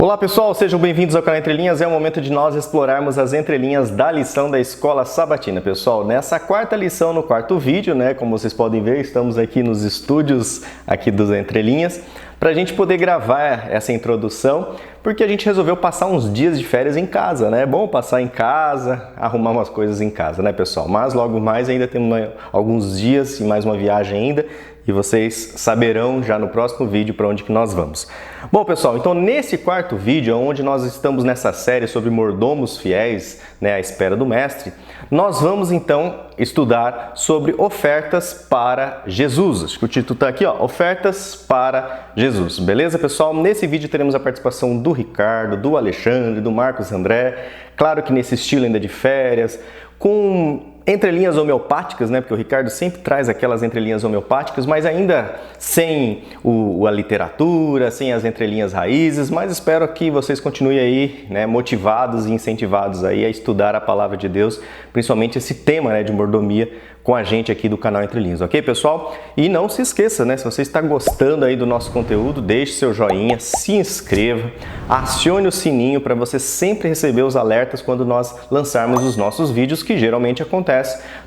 Olá pessoal, sejam bem-vindos ao canal Entre Linhas. É o momento de nós explorarmos as entrelinhas da lição da Escola Sabatina. Pessoal, nessa quarta lição, no quarto vídeo, como vocês podem ver, estamos aqui nos estúdios aqui dos Entrelinhas para a gente poder gravar essa introdução, porque a gente resolveu passar uns dias de férias em casa, né? É bom passar em casa, arrumar umas coisas em casa, né, pessoal? Mas logo mais ainda temos alguns dias e mais uma viagem ainda, e vocês saberão já no próximo vídeo para onde que nós vamos. Bom, pessoal, então nesse quarto vídeo, onde nós estamos nessa série sobre mordomos fiéis, à espera do mestre, nós vamos então estudar sobre ofertas para Jesus. Acho que o título está aqui, ofertas para Jesus. Beleza, pessoal? Nesse vídeo teremos a participação do Ricardo, do Alexandre, do Marcos André, claro que nesse estilo ainda de férias, com entrelinhas homeopáticas, porque o Ricardo sempre traz aquelas entrelinhas homeopáticas, mas ainda sem a literatura, sem as entrelinhas raízes, mas espero que vocês continuem aí, motivados e incentivados aí a estudar a palavra de Deus, principalmente esse tema, de mordomia, com a gente aqui do canal Entre Linhas, ok, pessoal? E não se esqueça, se você está gostando aí do nosso conteúdo, deixe seu joinha, se inscreva, acione o sininho para você sempre receber os alertas quando nós lançarmos os nossos vídeos, que geralmente acontece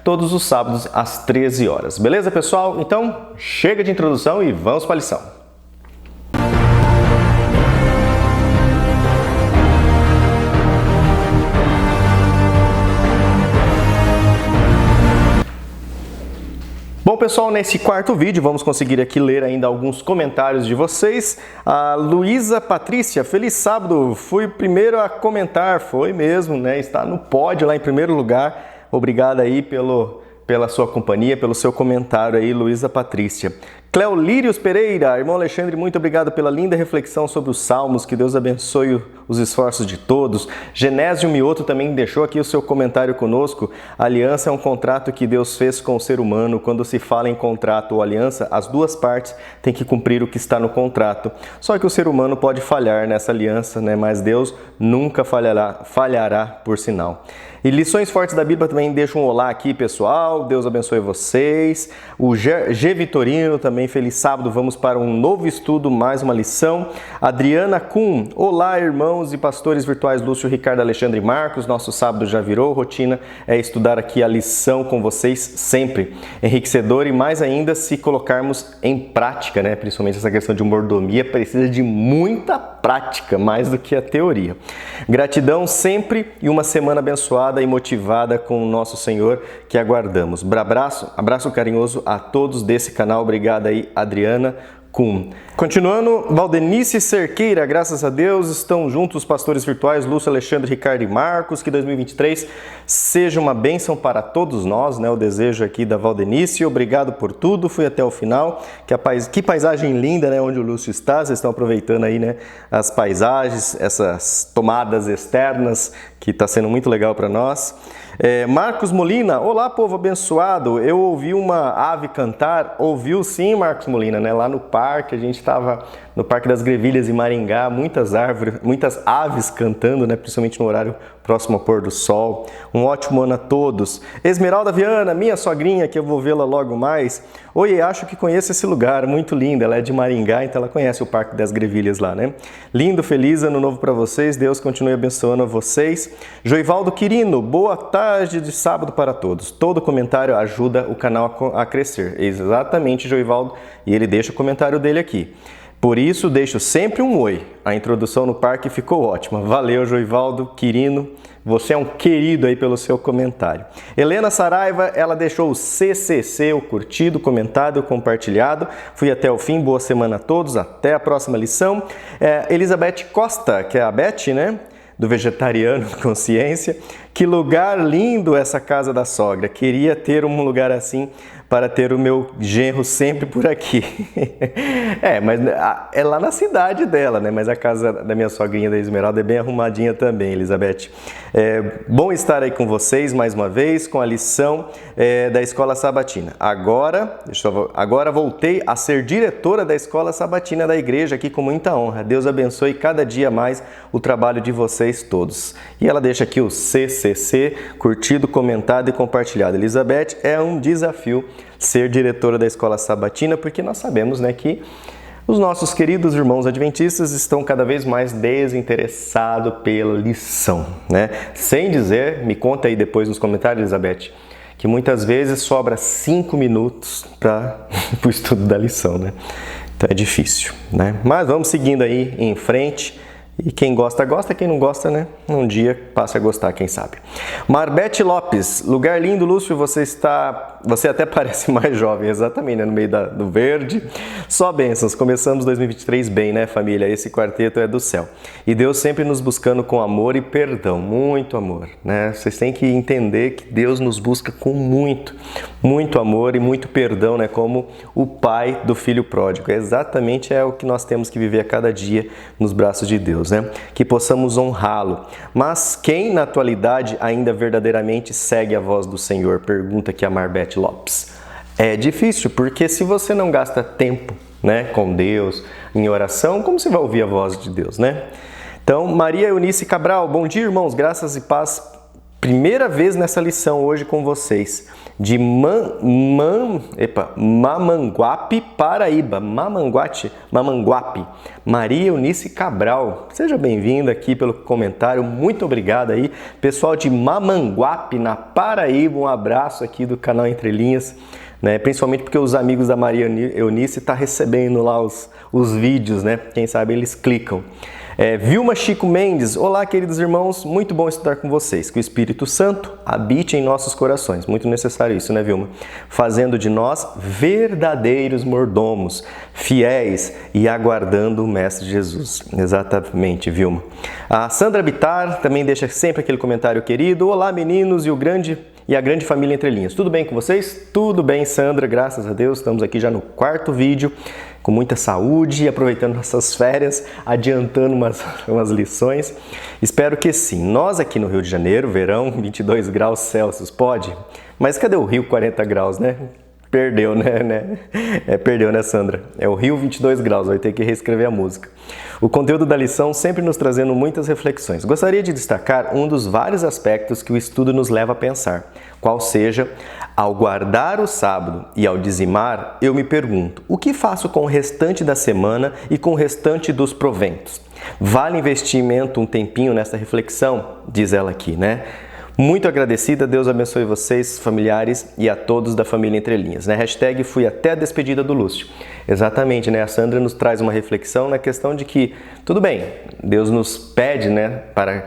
todos os sábados às 13 horas. Beleza, pessoal? Então, chega de introdução e vamos para a lição. Bom, pessoal, nesse quarto vídeo vamos conseguir aqui ler ainda alguns comentários de vocês. A Luísa Patrícia, feliz sábado, fui primeiro a comentar, foi mesmo, está no pódio lá em primeiro lugar. Obrigado aí pela sua companhia, pelo seu comentário aí, Luísa Patrícia. Cleolírios Pereira, irmão Alexandre, muito obrigado pela linda reflexão sobre os Salmos, que Deus abençoe os esforços de todos. Genésio Mioto também deixou aqui o seu comentário conosco. A aliança é um contrato que Deus fez com o ser humano. Quando se fala em contrato ou aliança, as duas partes têm que cumprir o que está no contrato. Só que o ser humano pode falhar nessa aliança, mas Deus nunca falhará por sinal. E lições fortes da Bíblia também deixa um olá aqui, pessoal. Deus abençoe vocês. O G. Vitorino também, feliz sábado. Vamos para um novo estudo, mais uma lição. Adriana Kuhn, olá, irmãos e pastores virtuais Lúcio, Ricardo, Alexandre e Marcos. Nosso sábado já virou rotina, é estudar aqui a lição com vocês sempre. Enriquecedor e mais ainda se colocarmos em prática, Principalmente essa questão de mordomia precisa de muita prática, mais do que a teoria. Gratidão sempre e uma semana abençoada e motivada com o nosso Senhor que aguardamos. Abraço carinhoso a todos desse canal. Obrigado aí, Adriana Kuhn. Continuando, Valdenice Cerqueira, graças a Deus, estão juntos os pastores virtuais Lúcio, Alexandre, Ricardo e Marcos. Que 2023 seja uma bênção para todos nós, o desejo aqui da Valdenice. Obrigado por tudo, fui até o final. Que paisagem linda, onde o Lúcio está. Vocês estão aproveitando aí, as paisagens, essas tomadas externas, que está sendo muito legal para nós. Marcos Molina, olá, povo abençoado. Eu ouvi uma ave cantar. Ouviu sim, Marcos Molina, lá no parque. A gente estava no Parque das Grevilhas em Maringá, muitas aves cantando, principalmente no horário próximo ao pôr do sol. Um ótimo ano a todos. Esmeralda Viana, minha sogrinha, que eu vou vê-la logo mais. Oi, acho que conheço esse lugar, muito lindo. Ela é de Maringá, então ela conhece o Parque das Grevilhas lá, Lindo, feliz ano novo para vocês. Deus continue abençoando a vocês. Joivaldo Quirino, boa tarde de sábado para todos. Todo comentário ajuda o canal a crescer. Exatamente, Joivaldo. E ele deixa o comentário dele aqui. Por isso, deixo sempre um oi. A introdução no parque ficou ótima. Valeu, Joivaldo Quirino. Você é um querido aí pelo seu comentário. Helena Saraiva, ela deixou o CCC, o curtido, comentado, compartilhado. Fui até o fim. Boa semana a todos. Até a próxima lição. Elizabeth Costa, que é a Beth, do Vegetariano Consciência. Que lugar lindo essa casa da sogra. Queria ter um lugar assim para ter o meu genro sempre por aqui. Mas é lá na cidade dela, Mas a casa da minha sogrinha, da Esmeralda, é bem arrumadinha também, Elizabeth. Bom estar aí com vocês mais uma vez, com a lição da Escola Sabatina. Agora voltei a ser diretora da Escola Sabatina da igreja aqui com muita honra. Deus abençoe cada dia mais o trabalho de vocês todos. E ela deixa aqui o CCC, curtido, comentado e compartilhado. Elizabeth, é um desafio ser diretora da Escola Sabatina, porque nós sabemos, que Os nossos queridos irmãos adventistas estão cada vez mais desinteressados pela lição, né? Sem dizer, me conta aí depois nos comentários, Elizabeth, que muitas vezes sobra 5 minutos para o estudo da lição, né? Então é difícil, né? Mas vamos seguindo aí em frente. E quem gosta, gosta. Quem não gosta, né? Um dia passa a gostar, quem sabe. Marbete Lopes, lugar lindo, Lúcio, você até parece mais jovem, exatamente, né? No meio do verde. Só bênçãos, começamos 2023 bem, né, família? Esse quarteto é do céu. E Deus sempre nos buscando com amor e perdão, muito amor, né? Vocês têm que entender que Deus nos busca com muito amor e muito perdão, né? Como o pai do filho pródigo. Exatamente é o que nós temos que viver a cada dia nos braços de Deus, né? Que possamos honrá-lo. Mas quem na atualidade ainda verdadeiramente segue a voz do Senhor? Pergunta aqui a Marbete Lopes. É difícil, porque se você não gasta tempo, né, com Deus, em oração, como você vai ouvir a voz de Deus, né? Então, Maria Eunice Cabral, bom dia, irmãos, graças e paz. Primeira vez nessa lição hoje com vocês, de Mamanguape, Paraíba. Mamanguape. Maria Eunice Cabral. Seja bem-vinda aqui pelo comentário. Muito obrigado aí. Pessoal de Mamanguape, na Paraíba, um abraço aqui do canal Entre Linhas. Né? Principalmente porque os amigos da Maria Eunice estão recebendo lá os vídeos, né? Quem sabe eles clicam. Vilma Chico Mendes, olá queridos irmãos, muito bom estar com vocês, que o Espírito Santo habite em nossos corações, muito necessário isso, né Vilma? Fazendo de nós verdadeiros mordomos, fiéis e aguardando o Mestre Jesus, exatamente Vilma. A Sandra Bitar também deixa sempre aquele comentário querido, olá meninos e a grande família Entre Linhas, tudo bem com vocês? Tudo bem Sandra, graças a Deus, estamos aqui já no 4º vídeo, com muita saúde, aproveitando nossas férias, adiantando umas lições. Espero que sim. Nós aqui no Rio de Janeiro, verão, 22 graus Celsius, pode? Mas cadê o Rio 40 graus, né? Perdeu, né? Perdeu, né, Sandra? É o Rio 22 graus, vai ter que reescrever a música. O conteúdo da lição sempre nos trazendo muitas reflexões. Gostaria de destacar um dos vários aspectos que o estudo nos leva a pensar, qual seja, ao guardar o sábado e ao dizimar, eu me pergunto, o que faço com o restante da semana e com o restante dos proventos? Vale investimento um tempinho nessa reflexão? Diz ela aqui, né? Muito agradecida, Deus abençoe vocês, familiares e a todos da família Entre Linhas. Né? Hashtag fui até a despedida do Lúcio. Exatamente, né? A Sandra nos traz uma reflexão na questão de que, tudo bem, Deus nos pede, né, para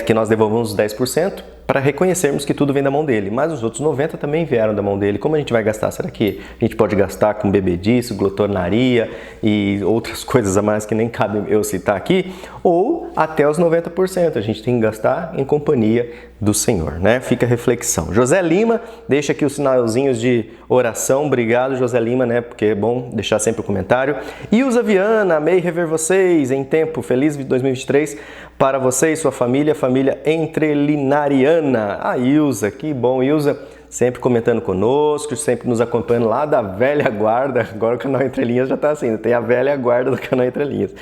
que nós devolvamos os 10%, para reconhecermos que tudo vem da mão dele, mas os outros 90% também vieram da mão dele. Como a gente vai gastar? Será que a gente pode gastar com bebedice, glotonaria e outras coisas a mais que nem cabe eu citar aqui? Ou até os 90% a gente tem que gastar em companhia do Senhor, né? Fica a reflexão. José Lima, deixa aqui os sinalzinhos de oração. Obrigado, José Lima, né? Porque é bom deixar sempre o comentário. Ilza Viana, amei rever vocês em tempo. Feliz 2023 para você e sua família, família entrelinariana. A Ilza, que bom, Ilza, sempre comentando conosco, sempre nos acompanhando lá da velha guarda. Agora o canal Entre Linhas já está assim, tem a velha guarda do canal Entre Linhas.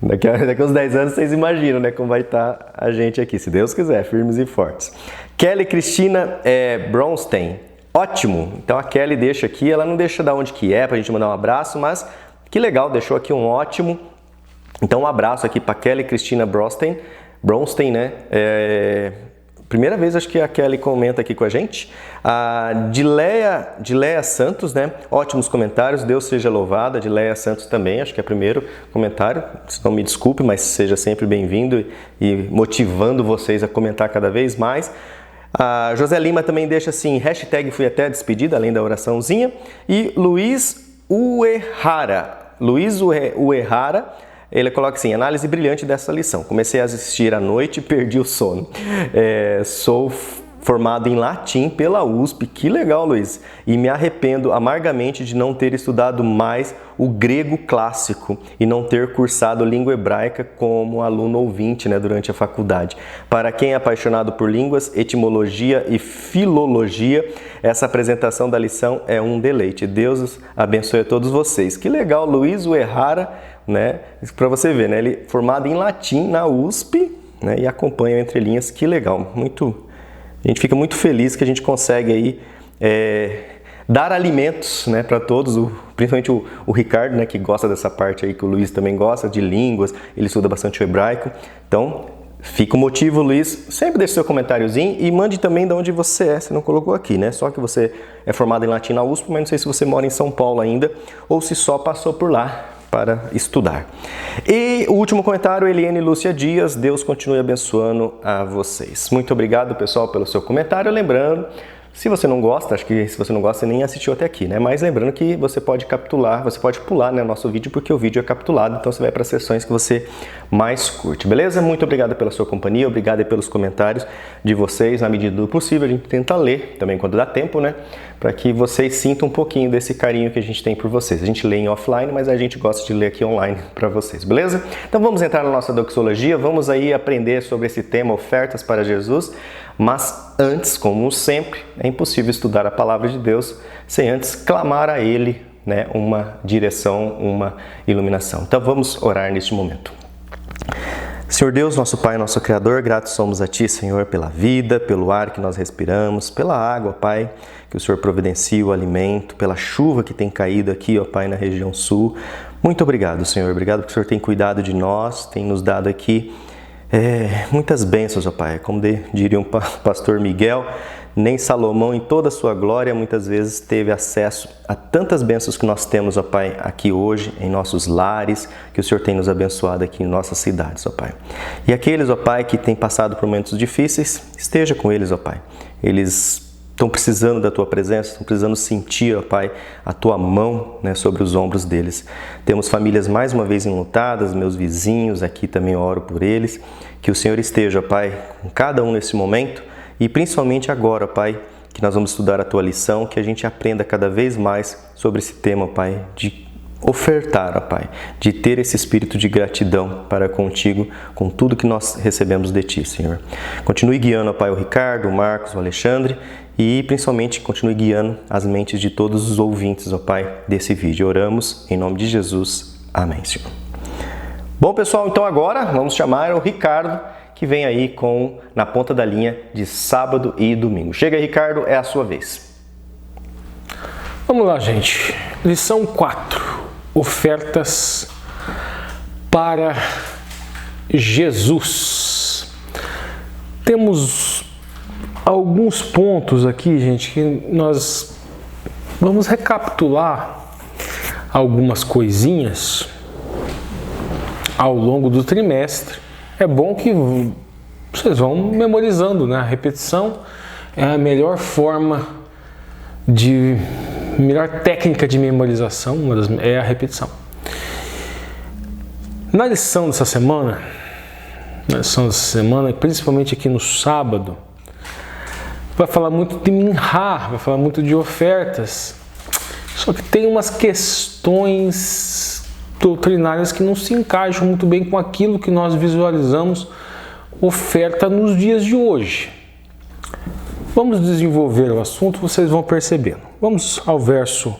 Daqui a uns 10 anos vocês imaginam, né, como vai estar a gente aqui, se Deus quiser, firmes e fortes. Kelly Cristina Bronstein, ótimo. Então a Kelly deixa aqui, ela não deixa de onde que é pra gente mandar um abraço, mas que legal, deixou aqui um ótimo. Então um abraço aqui para Kelly Cristina Bronstein, né? Primeira vez acho que a Kelly comenta aqui com a gente. A Dileia Santos, né? Ótimos comentários, Deus seja louvado. A Dileia Santos também, acho que é o primeiro comentário. Não me desculpe, mas seja sempre bem-vindo e motivando vocês a comentar cada vez mais. A José Lima também deixa assim, hashtag fui até a despedida, além da oraçãozinha. E Luiz Uehara, ele coloca assim, análise brilhante dessa lição. Comecei a assistir à noite e perdi o sono. Sou formado em latim pela USP, que legal, Luiz. E me arrependo amargamente de não ter estudado mais o grego clássico e não ter cursado língua hebraica como aluno ouvinte, né, durante a faculdade. Para quem é apaixonado por línguas, etimologia e filologia, essa apresentação da lição é um deleite. Deus abençoe a todos vocês. Que legal, Luiz Uehara, né? Para você ver, né? Ele formado em latim na USP, né? E acompanha Entre Linhas. Que legal, a gente fica muito feliz que a gente consegue aí dar alimentos, né, para todos. O principalmente o Ricardo, né, que gosta dessa parte aí, que o Luiz também gosta, de línguas, ele estuda bastante o hebraico. Então, fica o motivo, Luiz, sempre deixe seu comentáriozinho e mande também de onde você é, você não colocou aqui, né? Só que você é formado em latim na USP, mas não sei se você mora em São Paulo ainda ou se só passou por lá para estudar. E o último comentário, Eliane Lúcia Dias, Deus continue abençoando a vocês. Muito obrigado, pessoal, pelo seu comentário. Lembrando, se você não gosta, acho que se você não gosta, você nem assistiu até aqui, né? Mas lembrando que você pode capturar, você pode pular, né, nosso vídeo, porque o vídeo é capturado, então você vai para as sessões que você mais curte, beleza? Muito obrigado pela sua companhia, obrigado aí pelos comentários de vocês, na medida do possível, a gente tenta ler, também quando dá tempo, né? Para que vocês sintam um pouquinho desse carinho que a gente tem por vocês. A gente lê em offline, mas a gente gosta de ler aqui online para vocês, beleza? Então vamos entrar na nossa doxologia, vamos aí aprender sobre esse tema, ofertas para Jesus, mas antes, como sempre, é impossível estudar a palavra de Deus sem antes clamar a Ele, né, uma direção, uma iluminação. Então vamos orar neste momento. Senhor Deus, nosso Pai, nosso Criador, gratos somos a Ti, Senhor, pela vida, pelo ar que nós respiramos, pela água, Pai, que o Senhor providencia o alimento, pela chuva que tem caído aqui, ó Pai, na região sul. Muito obrigado, Senhor. Obrigado porque o Senhor tem cuidado de nós, tem nos dado aqui muitas bênçãos, ó Pai. Como diria o pastor Miguel, nem Salomão em toda a sua glória muitas vezes teve acesso a tantas bênçãos que nós temos, ó Pai, aqui hoje, em nossos lares, que o Senhor tem nos abençoado aqui em nossas cidades, ó Pai. E aqueles, ó Pai, que têm passado por momentos difíceis, esteja com eles, ó Pai. Eles estão precisando da Tua presença, estão precisando sentir, ó Pai, a Tua mão, né, sobre os ombros deles. Temos famílias mais uma vez enlutadas, meus vizinhos aqui também oro por eles. Que o Senhor esteja, ó Pai, com cada um nesse momento e principalmente agora, ó Pai, que nós vamos estudar a Tua lição, que a gente aprenda cada vez mais sobre esse tema, ó Pai, de ofertar, ó Pai, de ter esse espírito de gratidão para contigo, com tudo que nós recebemos de Ti, Senhor. Continue guiando, ó Pai, o Ricardo, o Marcos, o Alexandre e principalmente continue guiando as mentes de todos os ouvintes, ó Pai, desse vídeo. Oramos em nome de Jesus. Amém, Senhor. Bom, pessoal, então agora vamos chamar o Ricardo, que vem aí com Na Ponta da Linha de sábado e domingo. Chega aí, Ricardo, é a sua vez. Vamos lá, gente. Lição 4. Ofertas para Jesus. Temos alguns pontos aqui, gente, que nós vamos recapitular algumas coisinhas ao longo do trimestre. É bom que vocês vão memorizando, né? A repetição é a melhor melhor técnica de memorização, é a repetição. Na lição dessa semana, principalmente aqui no sábado, vai falar muito de minhá, vai falar muito de ofertas, só que tem umas questões doutrinárias que não se encaixam muito bem com aquilo que nós visualizamos oferta nos dias de hoje. Vamos desenvolver o assunto, vocês vão percebendo. Vamos ao verso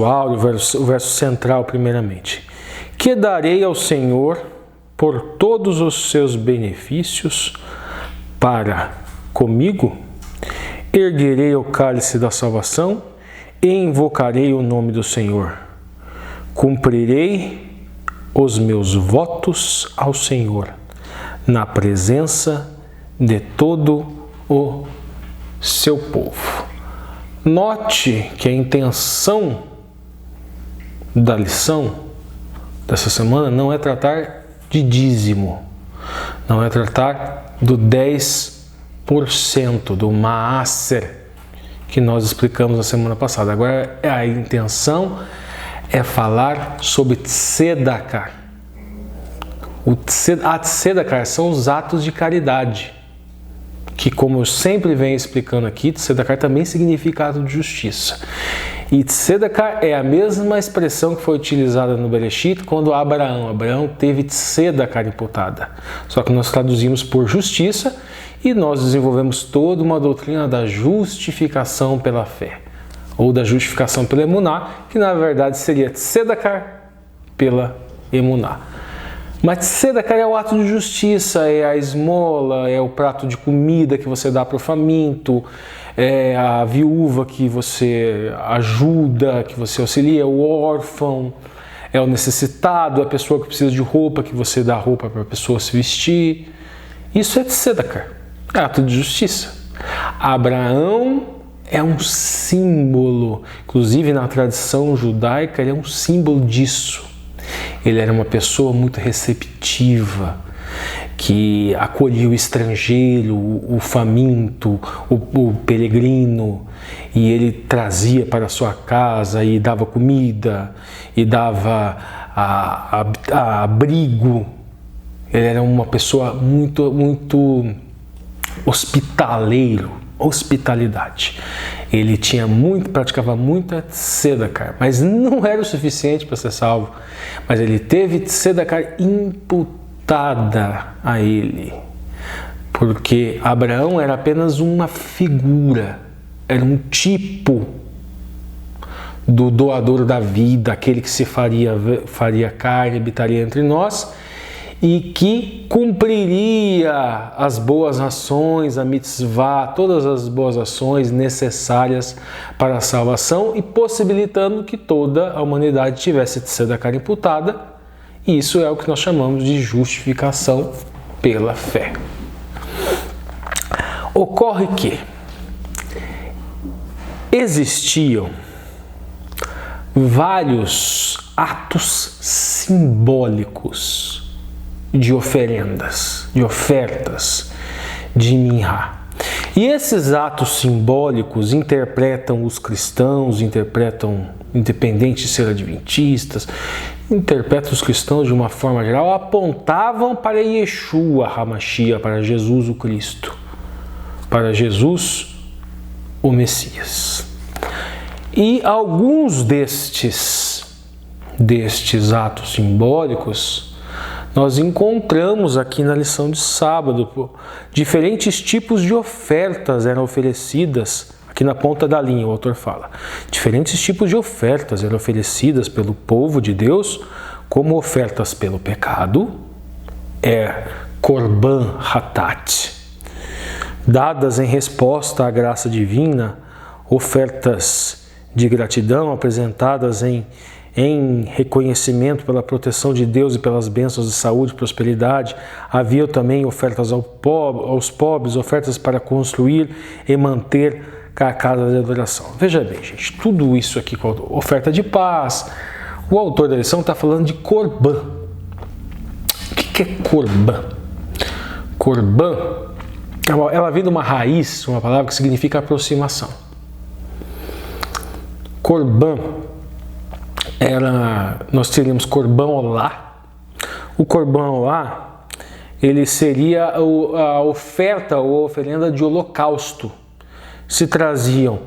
áureo, o verso central primeiramente. Que darei ao Senhor por todos os seus benefícios para comigo? Erguerei o cálice da salvação e invocarei o nome do Senhor. Cumprirei os meus votos ao Senhor, na presença de todo o seu povo. Note que a intenção da lição dessa semana não é tratar de dízimo, não é tratar do 10% do maaser que nós explicamos na semana passada. Agora a intenção é falar sobre tzedakah. A tzedakah são os atos de caridade, que, como eu sempre venho explicando aqui, tzedakah também significa ato de justiça. E tzedakah é a mesma expressão que foi utilizada no Bereshit quando Abraão teve tzedakah imputada. Só que nós traduzimos por justiça e nós desenvolvemos toda uma doutrina da justificação pela fé, ou da justificação pela emuná, que na verdade seria tzedakah pela emuná. Mas tzedakah é o ato de justiça, é a esmola, é o prato de comida que você dá para o faminto, é a viúva que você ajuda, que você auxilia, é o órfão, é o necessitado, é a pessoa que precisa de roupa, que você dá roupa para a pessoa se vestir. Isso é tzedakah, é ato de justiça. Abraão é um símbolo, inclusive na tradição judaica, ele é um símbolo disso. Ele era uma pessoa muito receptiva, que acolhia o estrangeiro, o faminto, o peregrino, e ele trazia para a sua casa e dava comida, e dava abrigo. Ele era uma pessoa muito hospitalidade. Ele praticava muita tzedakah, mas não era o suficiente para ser salvo. Mas ele teve tzedakah imputada a ele, porque Abraão era apenas uma figura, era um tipo do doador da vida, aquele que se faria carne, habitaria entre nós, e que cumpriria as boas ações, a mitzvah, todas as boas ações necessárias para a salvação e possibilitando que toda a humanidade tivesse tzedakah imputada. E isso é o que nós chamamos de justificação pela fé. Ocorre que existiam vários atos simbólicos de oferendas, de ofertas de minhá. E esses atos simbólicos interpretam os cristãos, independente de ser adventistas, interpretam os cristãos de uma forma geral, apontavam para Yeshua HaMashiach, para Jesus o Cristo, para Jesus o Messias. E alguns destes atos simbólicos nós encontramos aqui na lição de sábado. Diferentes tipos de ofertas eram oferecidas, aqui na ponta da linha o autor fala. Diferentes tipos de ofertas eram oferecidas pelo povo de Deus, como ofertas pelo pecado, Korban Hatat, dadas em resposta à graça divina, ofertas de gratidão apresentadas em reconhecimento pela proteção de Deus e pelas bênçãos de saúde e prosperidade. Havia também ofertas aos pobres, ofertas para construir e manter a casa de adoração. Veja bem, gente, tudo isso aqui, oferta de paz. O autor da lição está falando de Korban. O que é Korban? Korban, ela vem de uma raiz, uma palavra que significa aproximação. Korban, nós teríamos Korban Olá. O Korban Olá, ele seria a oferta ou a oferenda de holocausto. Se traziam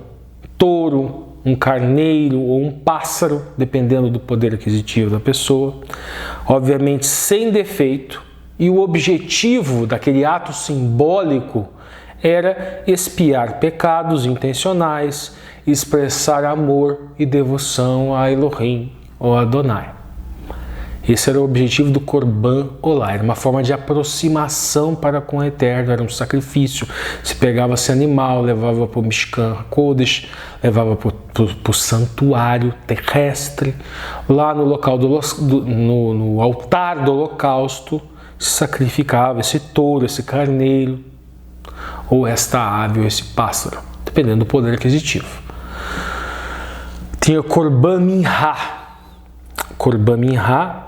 touro, um carneiro ou um pássaro, dependendo do poder aquisitivo da pessoa, obviamente sem defeito, e o objetivo daquele ato simbólico era expiar pecados intencionais, expressar amor e devoção a Elohim ou Adonai. Esse era o objetivo do Korban Olá, era uma forma de aproximação para com o Eterno, era um sacrifício. Se pegava esse animal, levava para o Mishkan Kodesh, levava para o santuário terrestre, lá no local no altar do holocausto, se sacrificava esse touro, esse carneiro, ou esta ave, ou esse pássaro, dependendo do poder aquisitivo. Tinha Korban Minha. Korban Minha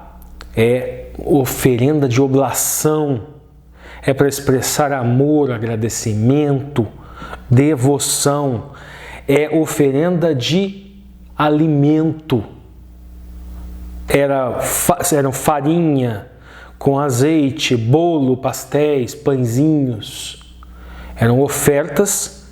é oferenda de oblação, é para expressar amor, agradecimento, devoção, é oferenda de alimento. Eram farinha com azeite, bolo, pastéis, pãezinhos. Eram ofertas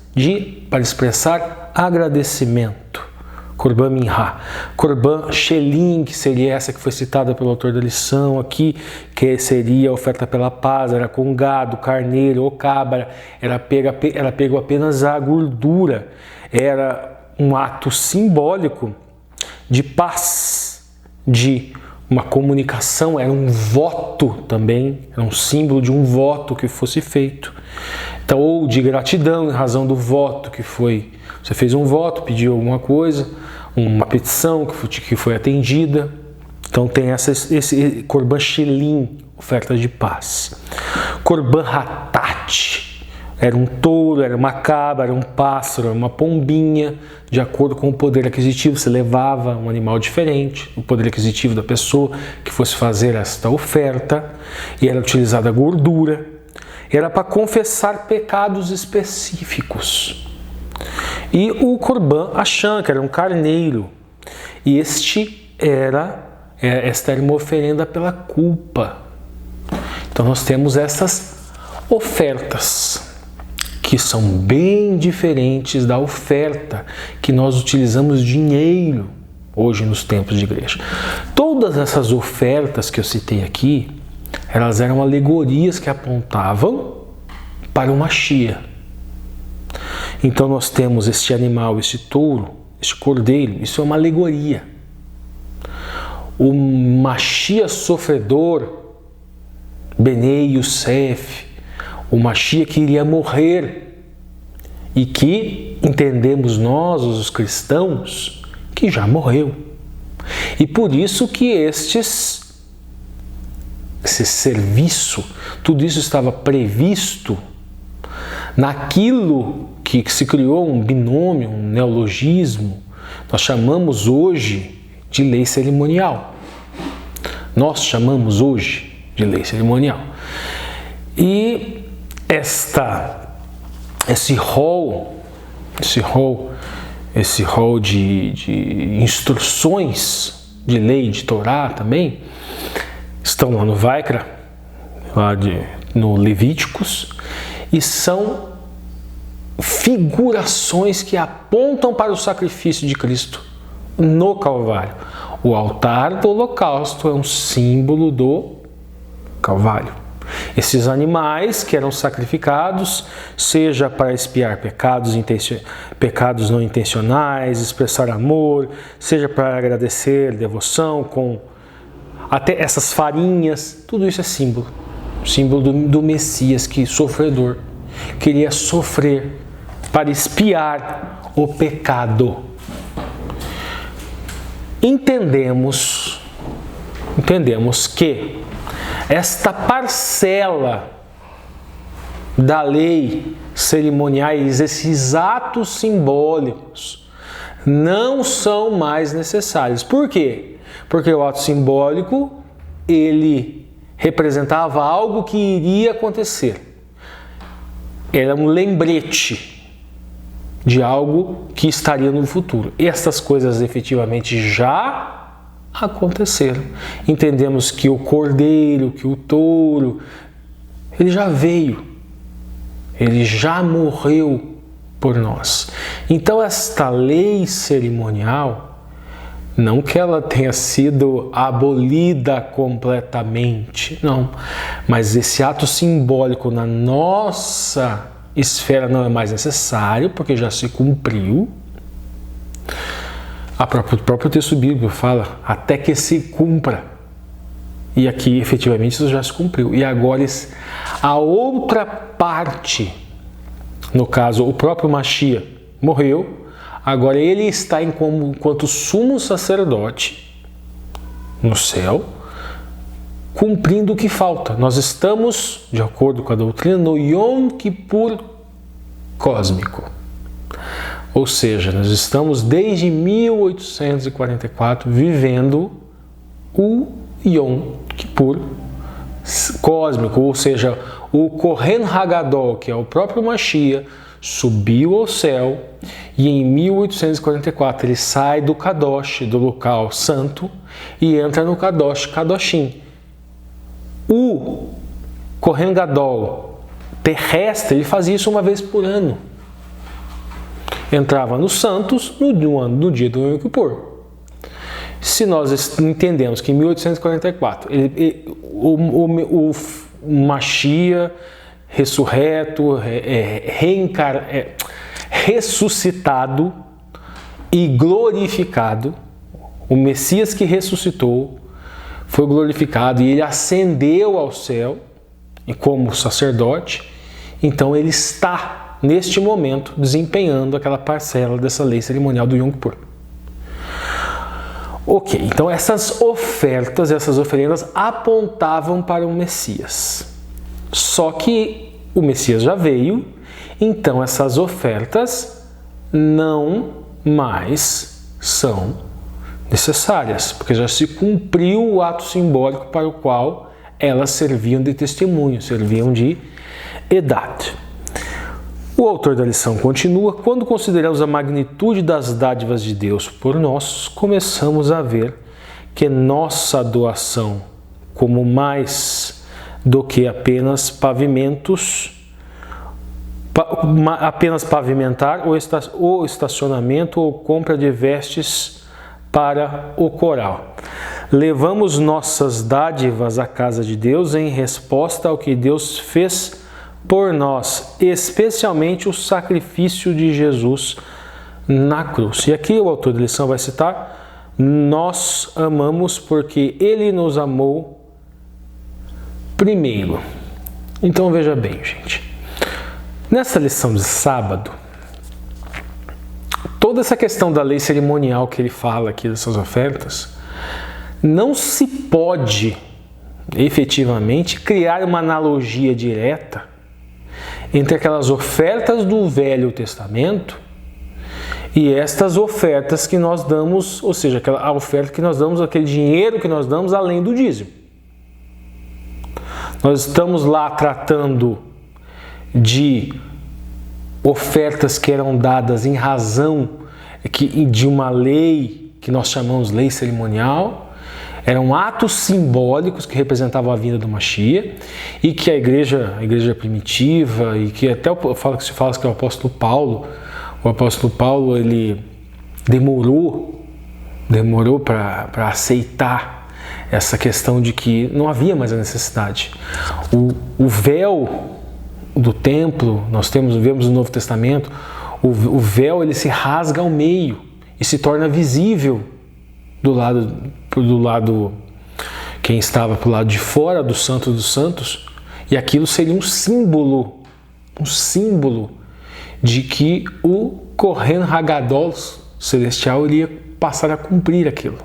para expressar agradecimento. Korban Minha. Korban Shelim, que seria essa que foi citada pelo autor da lição aqui, que seria a oferta pela paz, era com gado, carneiro ou cabra, era pego apenas a gordura, era um ato simbólico de paz, de uma comunicação, era um voto também, era um símbolo de um voto que fosse feito. Então, ou de gratidão em razão do voto que foi. Você fez um voto, pediu alguma coisa, uma petição que foi atendida. Então tem esse Korban Shelim, oferta de paz. Korban Hatat, era um touro, era uma cabra, era um pássaro, era uma pombinha, de acordo com o poder aquisitivo. Você levava um animal diferente, o poder aquisitivo da pessoa que fosse fazer esta oferta, e era utilizada a gordura. Era para confessar pecados específicos. E o Korban Hasham, que era um carneiro. E esta era uma oferenda pela culpa. Então nós temos essas ofertas, que são bem diferentes da oferta que nós utilizamos dinheiro hoje nos templos de igreja. Todas essas ofertas que eu citei aqui, elas eram alegorias que apontavam para o Mashiach. Então nós temos este animal, este touro, este cordeiro, isso é uma alegoria. O Mashiach sofredor, Benei Yosef, o Mashiach que iria morrer e que entendemos nós, os cristãos, que já morreu. E por isso que esse serviço, tudo isso estava previsto naquilo que se criou um binômio, um neologismo, nós chamamos hoje de lei cerimonial. Nós chamamos hoje de lei cerimonial. E esse rol de instruções de lei, de Torá também, estão lá no Vaikra, no Levíticos, e são figurações que apontam para o sacrifício de Cristo no Calvário. O altar do holocausto é um símbolo do Calvário. Esses animais que eram sacrificados, seja para expiar pecados não intencionais, expressar amor, seja para agradecer, devoção, com até essas farinhas, tudo isso é símbolo do Messias, que sofredor, queria sofrer para expiar o pecado. Entendemos que esta parcela da lei cerimoniais, esses atos simbólicos, não são mais necessários. Por quê? Porque o ato simbólico, ele representava algo que iria acontecer. Era um lembrete de algo que estaria no futuro. E essas coisas efetivamente já aconteceram. Entendemos que o cordeiro, que o touro, ele já veio, ele já morreu por nós. Então esta lei cerimonial, não que ela tenha sido abolida completamente, não, mas esse ato simbólico na nossa esfera não é mais necessário, porque já se cumpriu. O próprio texto bíblico fala até que se cumpra. E aqui, efetivamente, isso já se cumpriu. E agora, a outra parte, no caso, o próprio Mashiach morreu, agora ele está enquanto sumo sacerdote no céu, cumprindo o que falta. Nós estamos, de acordo com a doutrina, no Yom Kippur cósmico. Ou seja, nós estamos desde 1844 vivendo o Yom Kippur cósmico, ou seja, o Kohen Hagadol, que é o próprio Mashiach, subiu ao céu e em 1844 ele sai do Kadosh, do local santo, e entra no Kadosh, Kadoshim. O Kohen Gadol terrestre, ele fazia isso uma vez por ano. Entrava nos santos no dia do Yom Kippur. Se nós entendemos que em 1844 o Mashiach ressurreto, ressuscitado e glorificado, o Messias que ressuscitou, foi glorificado e ele ascendeu ao céu como sacerdote, então ele está, neste momento, desempenhando aquela parcela dessa lei cerimonial do Yom Kippur. Ok, então essas ofertas, essas oferendas apontavam para o Messias. Só que o Messias já veio, então essas ofertas não mais são necessárias, porque já se cumpriu o ato simbólico para o qual elas serviam de testemunho, serviam de edat. O autor da lição continua: quando consideramos a magnitude das dádivas de Deus por nós, começamos a ver que nossa doação, como mais do que apenas pavimentar o estacionamento ou compra de vestes para o coral. Levamos nossas dádivas à casa de Deus em resposta ao que Deus fez por nós, especialmente o sacrifício de Jesus na cruz. E aqui o autor da lição vai citar: nós amamos porque Ele nos amou primeiro. Então veja bem, gente. Nessa lição de sábado, toda essa questão da lei cerimonial que ele fala aqui dessas ofertas, não se pode efetivamente criar uma analogia direta entre aquelas ofertas do Velho Testamento e estas ofertas que nós damos, ou seja, a oferta que nós damos, aquele dinheiro que nós damos além do dízimo. Nós estamos lá tratando de ofertas que eram dadas em razão de uma lei que nós chamamos lei cerimonial. Eram atos simbólicos que representavam a vinda do Mashiach e que a igreja primitiva, e que até se fala que o apóstolo Paulo ele demorou para aceitar essa questão de que não havia mais a necessidade. O véu do templo, vemos no Novo Testamento, o véu ele se rasga ao meio e se torna visível do lado quem estava para o lado de fora do Santo dos Santos, e aquilo seria um símbolo de que o Kohen Hagadol celestial iria passar a cumprir aquilo,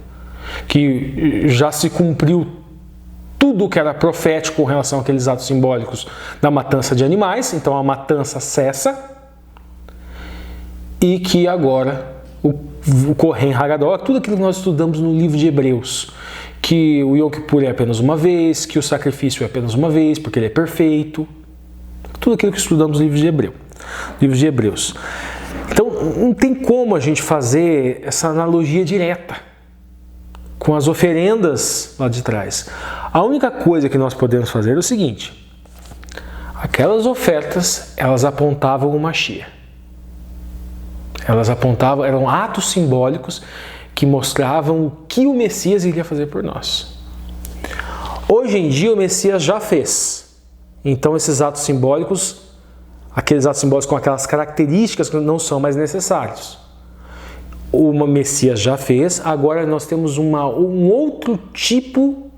que já se cumpriu tudo que era profético com relação àqueles atos simbólicos da matança de animais, então a matança cessa, e que agora o Kohen Hagadol, tudo aquilo que nós estudamos no livro de Hebreus, que o Yom Kippur é apenas uma vez, que o sacrifício é apenas uma vez, porque ele é perfeito, tudo aquilo que estudamos no livro de Hebreus. Então não tem como a gente fazer essa analogia direta com as oferendas lá de trás. A única coisa que nós podemos fazer é o seguinte: aquelas ofertas, elas apontavam o Mashiach. Eram atos simbólicos que mostravam o que o Messias iria fazer por nós. Hoje em dia o Messias já fez. Então esses atos simbólicos, aqueles atos simbólicos com aquelas características que não são mais necessários. O Messias já fez, agora nós temos um outro tipo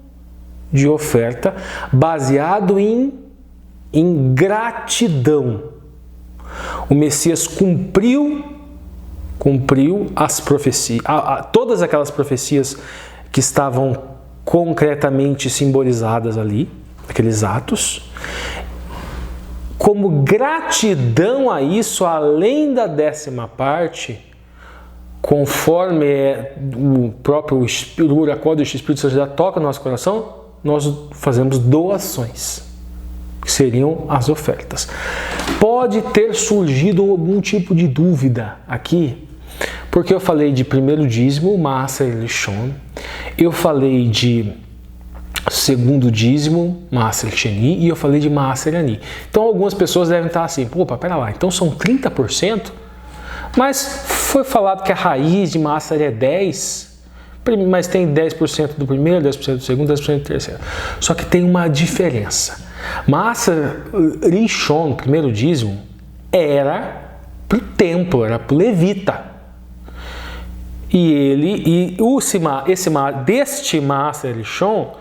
de oferta baseado em gratidão. O Messias cumpriu as profecias, todas aquelas profecias que estavam concretamente simbolizadas ali, aqueles atos. Como gratidão a isso, além da 10ª parte, conforme o próprio Ruach HaKodesh, o Espírito Santo já toca no nosso coração, nós fazemos doações, que seriam as ofertas. Pode ter surgido algum tipo de dúvida aqui, porque eu falei de primeiro dízimo, Maaser Rishon, eu falei de segundo dízimo, Maaser Sheni, e eu falei de Maaser Ani. Então algumas pessoas devem estar assim: opa, pera lá, então são 30%? Mas foi falado que a raiz de Maaser é 10%, mas tem 10% do primeiro, 10% do segundo, 10% do terceiro. Só que tem uma diferença. Maaser Rishon, primeiro dízimo, era para o templo, era para o levita. deste Maaser Rishon,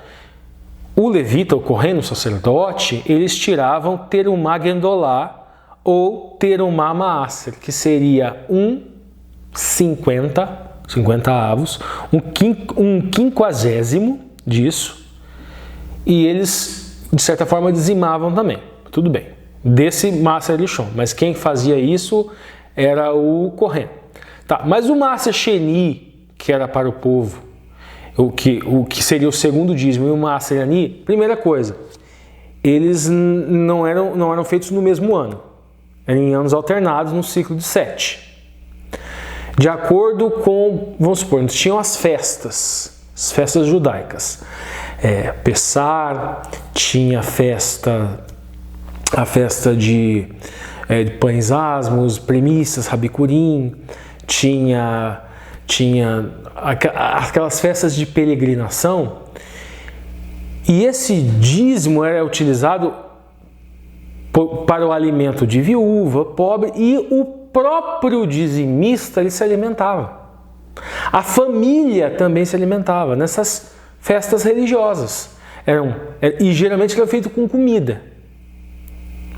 o levita, o Kohen, o sacerdote, eles tiravam Terumá Gendolá ou Terumá Maaser, que seria 50 avos, um quinquagésimo disso, e eles, de certa forma, dizimavam também. Tudo bem, desse Maaser Rishon, mas quem fazia isso era o Kohen. Tá, mas o Maaser Sheni, que era para o povo, o que seria o segundo dízimo, e o Maaser Ani, primeira coisa, eles não eram feitos no mesmo ano, eram em anos alternados, num ciclo de 7. De acordo com, vamos supor, tinham as festas judaicas. Pessar, tinha a festa de pães asmos, premissas, Rabicurim, tinha aquelas festas de peregrinação, e esse dízimo era utilizado para o alimento de viúva, pobre, e o próprio dizimista ele se alimentava. A família também se alimentava nessas festas religiosas. E geralmente era feito com comida.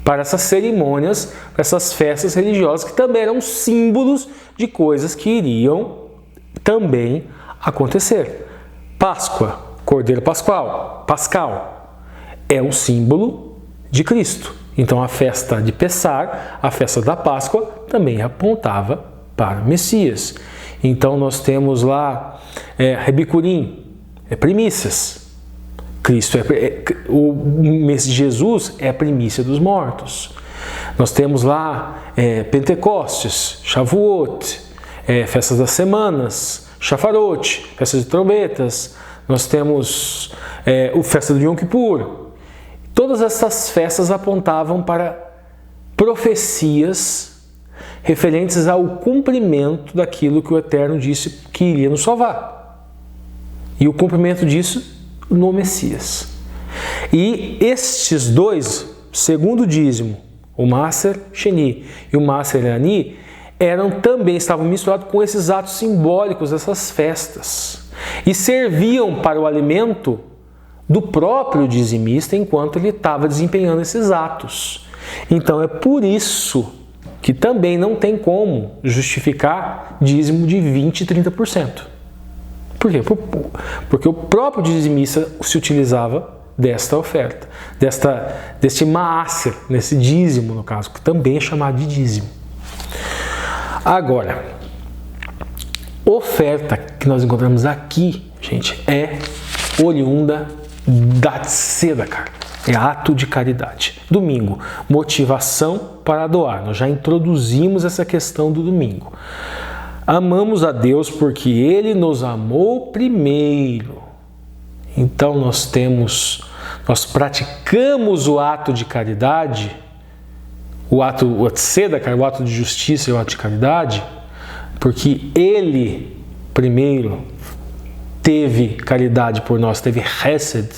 Para essas cerimônias, para essas festas religiosas, que também eram símbolos de coisas que iriam também acontecer. Páscoa, Cordeiro Pascal, é um símbolo de Cristo. Então a festa de Pessar, a festa da Páscoa, também apontava para o Messias. Então nós temos lá Rabicurim, primícias. Cristo Jesus é a primícia dos mortos. Nós temos lá Pentecostes, Shavuot, festas das semanas, Shafarot, festas de trombetas. Nós temos o festa do Yom Kippur. Todas essas festas apontavam para profecias referentes ao cumprimento daquilo que o Eterno disse que iria nos salvar. E o cumprimento disso no Messias. E estes dois, segundo dízimo, o Maaser Sheni e o Maaser Ani, estavam misturados com esses atos simbólicos dessas festas e serviam para o alimento do próprio dizimista enquanto ele estava desempenhando esses atos. Então é por isso que também não tem como justificar dízimo de 20% e 30%. Por quê? Porque o próprio dizimista se utilizava desta oferta, deste maaser, nesse dízimo, no caso, que também é chamado de dízimo. Agora, oferta que nós encontramos aqui, gente, é oriunda da tzedakah, é ato de caridade. Domingo, motivação para doar. Nós já introduzimos essa questão do domingo. Amamos a Deus porque Ele nos amou primeiro. Então nós praticamos o ato de caridade, o tzedakah, o ato de justiça e o ato de caridade, porque Ele primeiro teve caridade por nós, teve chesed,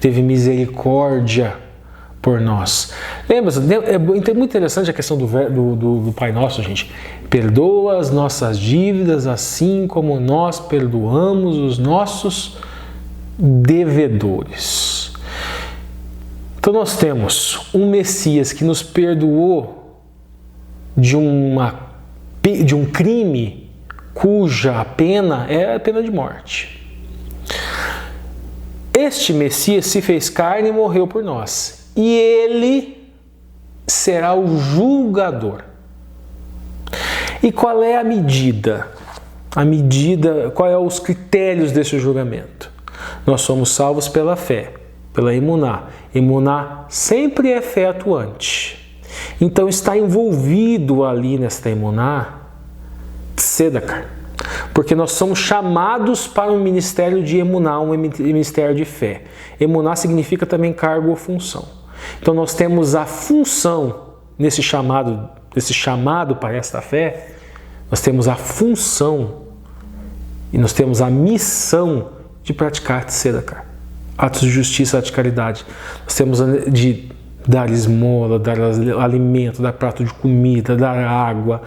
teve misericórdia por nós. Lembra-se, é muito interessante a questão do Pai Nosso, gente. Perdoa as nossas dívidas assim como nós perdoamos os nossos devedores. Então nós temos um Messias que nos perdoou de um crime cuja pena é a pena de morte. Este Messias se fez carne e morreu por nós. E Ele será o julgador. E qual é a medida? Qual é os critérios desse julgamento? Nós somos salvos pela fé, pela emuná. Emuná sempre é fé atuante. Então está envolvido ali nesta emuná tzedakah, porque nós somos chamados para um ministério de emuná, um ministério de fé. Emuná significa também cargo ou função. Então nós temos a função nesse chamado para esta fé, nós temos a função e nós temos a missão de praticar tzedakah, atos de justiça, atos de caridade. Nós temos de dar esmola, dar alimento, dar prato de comida, dar água,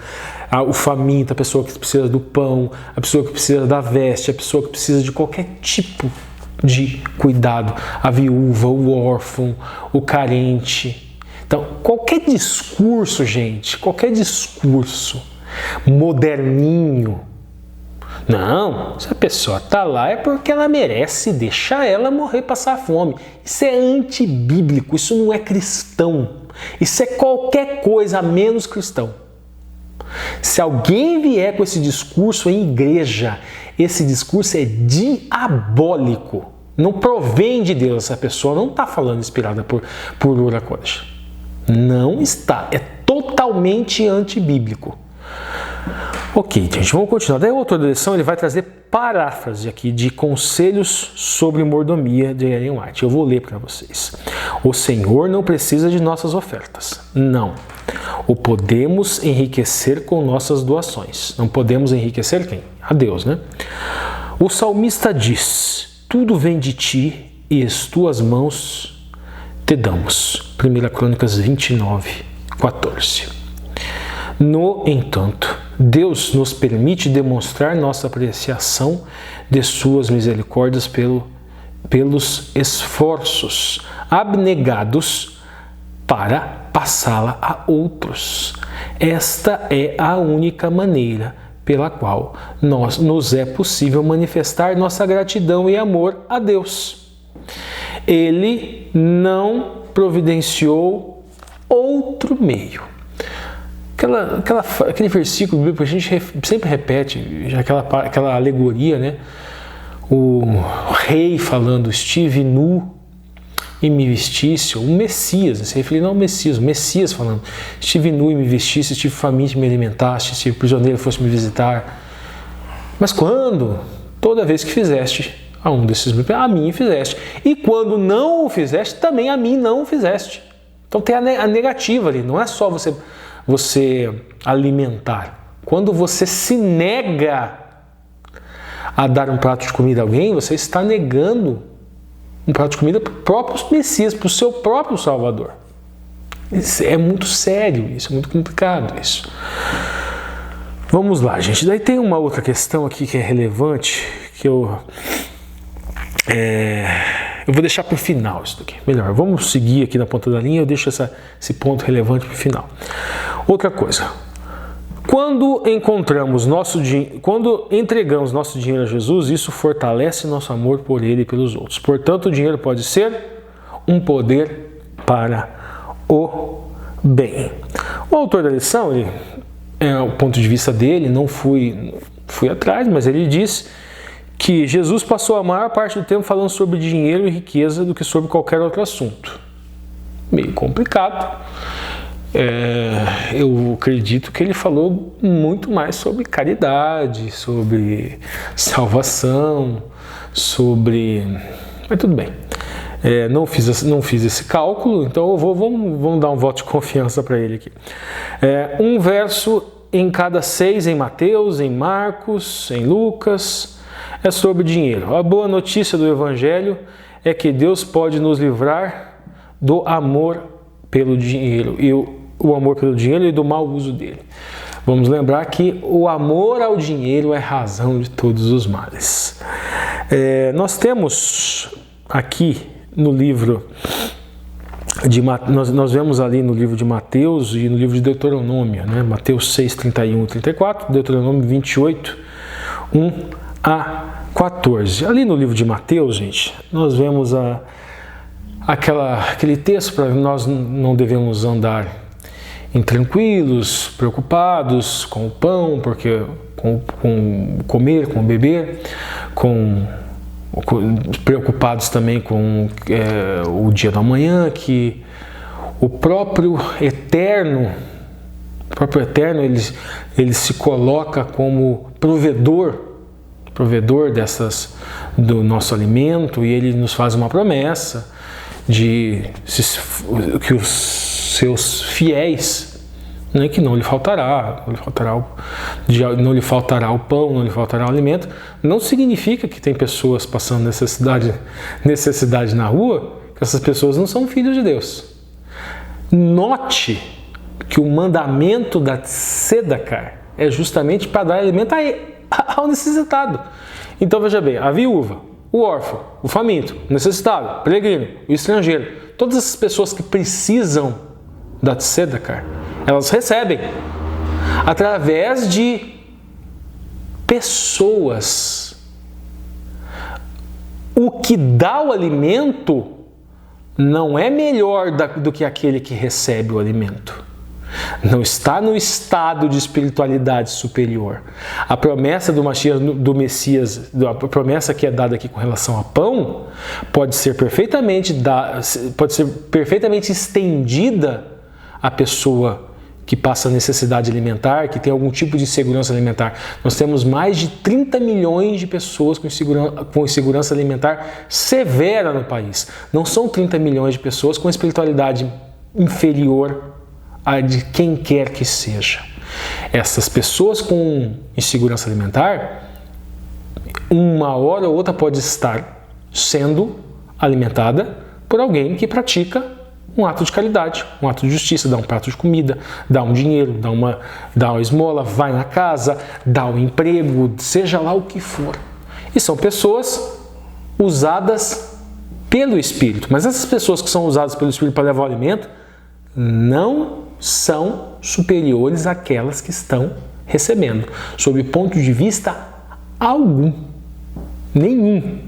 o faminto, a pessoa que precisa do pão, a pessoa que precisa da veste, a pessoa que precisa de qualquer tipo de cuidado, a viúva, o órfão, o carente. Então, qualquer discurso, gente, qualquer discurso moderninho, não, se a pessoa está lá é porque ela merece, deixa ela morrer, passar fome. Isso é antibíblico, isso não é cristão. Isso é qualquer coisa menos cristão. Se alguém vier com esse discurso em igreja, esse discurso é diabólico. Não provém de Deus, essa pessoa não está falando inspirada por Ruach HaKodesh. Não está, é totalmente antibíblico. Ok, gente, vamos continuar. Daí o autor da lição ele vai trazer paráfrase aqui de conselhos sobre mordomia de Ellen White. Eu vou ler para vocês. O Senhor não precisa de nossas ofertas. Não. O podemos enriquecer com nossas doações. Não podemos enriquecer quem? A Deus, né? O salmista diz: tudo vem de ti e as tuas mãos te damos. 1 Crônicas 29, 14. No entanto, Deus nos permite demonstrar nossa apreciação de suas misericórdias pelos esforços abnegados para passá-la a outros. Esta é a única maneira pela qual nos é possível manifestar nossa gratidão e amor a Deus. Ele não providenciou outro meio. Aquele versículo bíblico a gente sempre repete, aquela alegoria, né? O rei falando: estive nu e me vestisse, o Messias, se referindo ao Messias, o Messias falando: estive nu e me vestisse, estive faminto e me alimentaste, estive prisioneiro e fosse me visitar. Mas quando? Toda vez que fizeste a um desses meus, a mim fizeste. E quando não o fizeste, também a mim não o fizeste. Então tem a negativa ali, não é só você alimentar. Quando você se nega a dar um prato de comida a alguém, você está negando um prato de comida para o próprio Messias, para o seu próprio Salvador. Isso é muito sério, isso é muito complicado. Isso. Vamos lá, gente. Daí tem uma outra questão aqui que é relevante, que eu vou deixar para o final isso daqui. Melhor, vamos seguir aqui na ponta da linha, eu deixo esse ponto relevante para o final. Outra coisa, quando entregamos nosso dinheiro a Jesus, isso fortalece nosso amor por Ele e pelos outros. Portanto, o dinheiro pode ser um poder para o bem. O autor da lição, o ponto de vista dele, não fui atrás, mas ele diz que Jesus passou a maior parte do tempo falando sobre dinheiro e riqueza do que sobre qualquer outro assunto. Meio complicado. Eu acredito que ele falou muito mais sobre caridade, sobre salvação, mas tudo bem. Não fiz esse cálculo, então vamos dar um voto de confiança para ele aqui. Um verso em cada 6 em Mateus, em Marcos, em Lucas, é sobre dinheiro. A boa notícia do Evangelho é que Deus pode nos livrar do amor pelo dinheiro, o amor pelo dinheiro e do mau uso dele. Vamos lembrar que o amor ao dinheiro é razão de todos os males. Nós temos aqui no livro nós vemos ali no livro de Mateus e no livro de Deuteronômio, né? Mateus 6, 31 e 34, Deuteronômio 28, 1 a 14. Ali no livro de Mateus, gente, nós vemos aquele texto para nós não devemos andar intranquilos, preocupados com o pão, porque com comer, com beber, preocupados também com o dia da manhã, que o próprio Eterno ele se coloca como provedor do nosso alimento, e ele nos faz uma promessa de que os seus fiéis, né, que não lhe faltará o pão, não lhe faltará o alimento. Não significa que tem pessoas passando necessidade na rua, que essas pessoas não são filhos de Deus. Note que o mandamento da tzedakah é justamente para dar alimento ao necessitado. Então veja bem, a viúva, o órfão, o faminto, o necessitado, o peregrino, o estrangeiro, todas essas pessoas que precisam da tzedakah, elas recebem através de pessoas. O que dá o alimento não é melhor do que aquele que recebe o alimento. Não está no estado de espiritualidade superior. A promessa do Messias, a promessa que é dada aqui com relação a pão, pode ser perfeitamente estendida à pessoa que passa necessidade alimentar, que tem algum tipo de insegurança alimentar. Nós temos mais de 30 milhões de pessoas com insegurança alimentar severa no país. Não são 30 milhões de pessoas com espiritualidade inferior a de quem quer que seja. Essas pessoas com insegurança alimentar, uma hora ou outra pode estar sendo alimentada por alguém que pratica um ato de caridade, um ato de justiça, dá um prato de comida, dá um dinheiro, dá uma esmola, vai na casa, dá um emprego, seja lá o que for. E são pessoas usadas pelo Espírito. Mas essas pessoas que são usadas pelo Espírito para levar o alimento não são superiores àquelas que estão recebendo, sob ponto de vista algum, nenhum.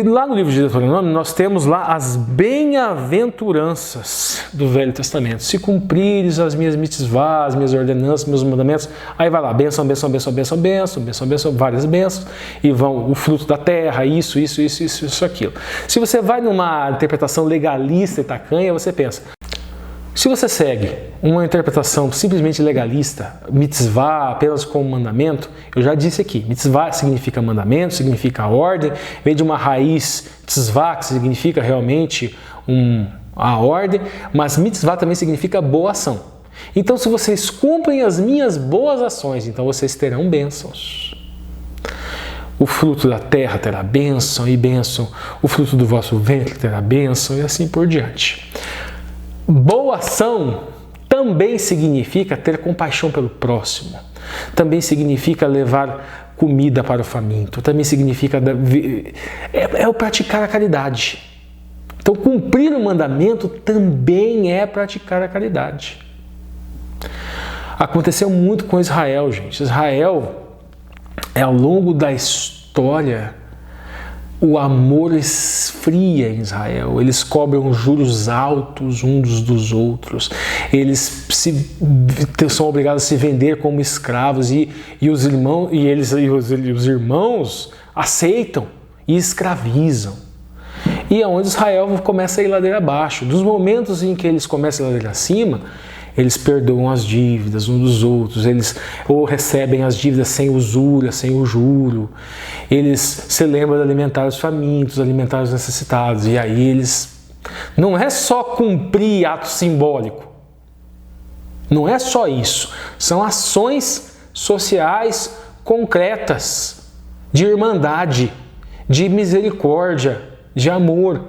Lá no livro de Deuteronômio, nós temos lá as bem-aventuranças do Velho Testamento. Se cumprires as minhas mitzvahs, as minhas ordenanças, meus mandamentos, aí vai lá, bênção, bênção, bênção, bênção, bênção, bênção, bênção, várias bênçãos, e vão o fruto da terra, isso, aquilo. Se você vai numa interpretação legalista e tacanha, você pensa, se você segue uma interpretação simplesmente legalista, mitzvah apenas como mandamento, eu já disse aqui, mitzvah significa mandamento, significa ordem, vem de uma raiz tzvah, que significa realmente a ordem, mas mitzvah também significa boa ação. Então, se vocês cumprem as minhas boas ações, então vocês terão bênçãos. O fruto da terra terá bênção e bênção, o fruto do vosso ventre terá bênção e assim por diante. Boa ação também significa ter compaixão pelo próximo, também significa levar comida para o faminto, também significa o praticar a caridade. Então, cumprir o mandamento também é praticar a caridade. Aconteceu muito com Israel, gente. Israel, ao longo da história, o amor esfria em Israel, eles cobram juros altos uns dos outros, eles são obrigados a se vender como escravos e os irmãos aceitam e escravizam. E é onde Israel começa a ir ladeira abaixo. Dos momentos em que eles começam a ir ladeira acima, eles perdoam as dívidas uns dos outros, eles ou recebem as dívidas sem usura, sem o juro, eles se lembram de alimentar os famintos, alimentar os necessitados, e aí eles... Não é só cumprir ato simbólico, não é só isso, são ações sociais concretas, de irmandade, de misericórdia, de amor.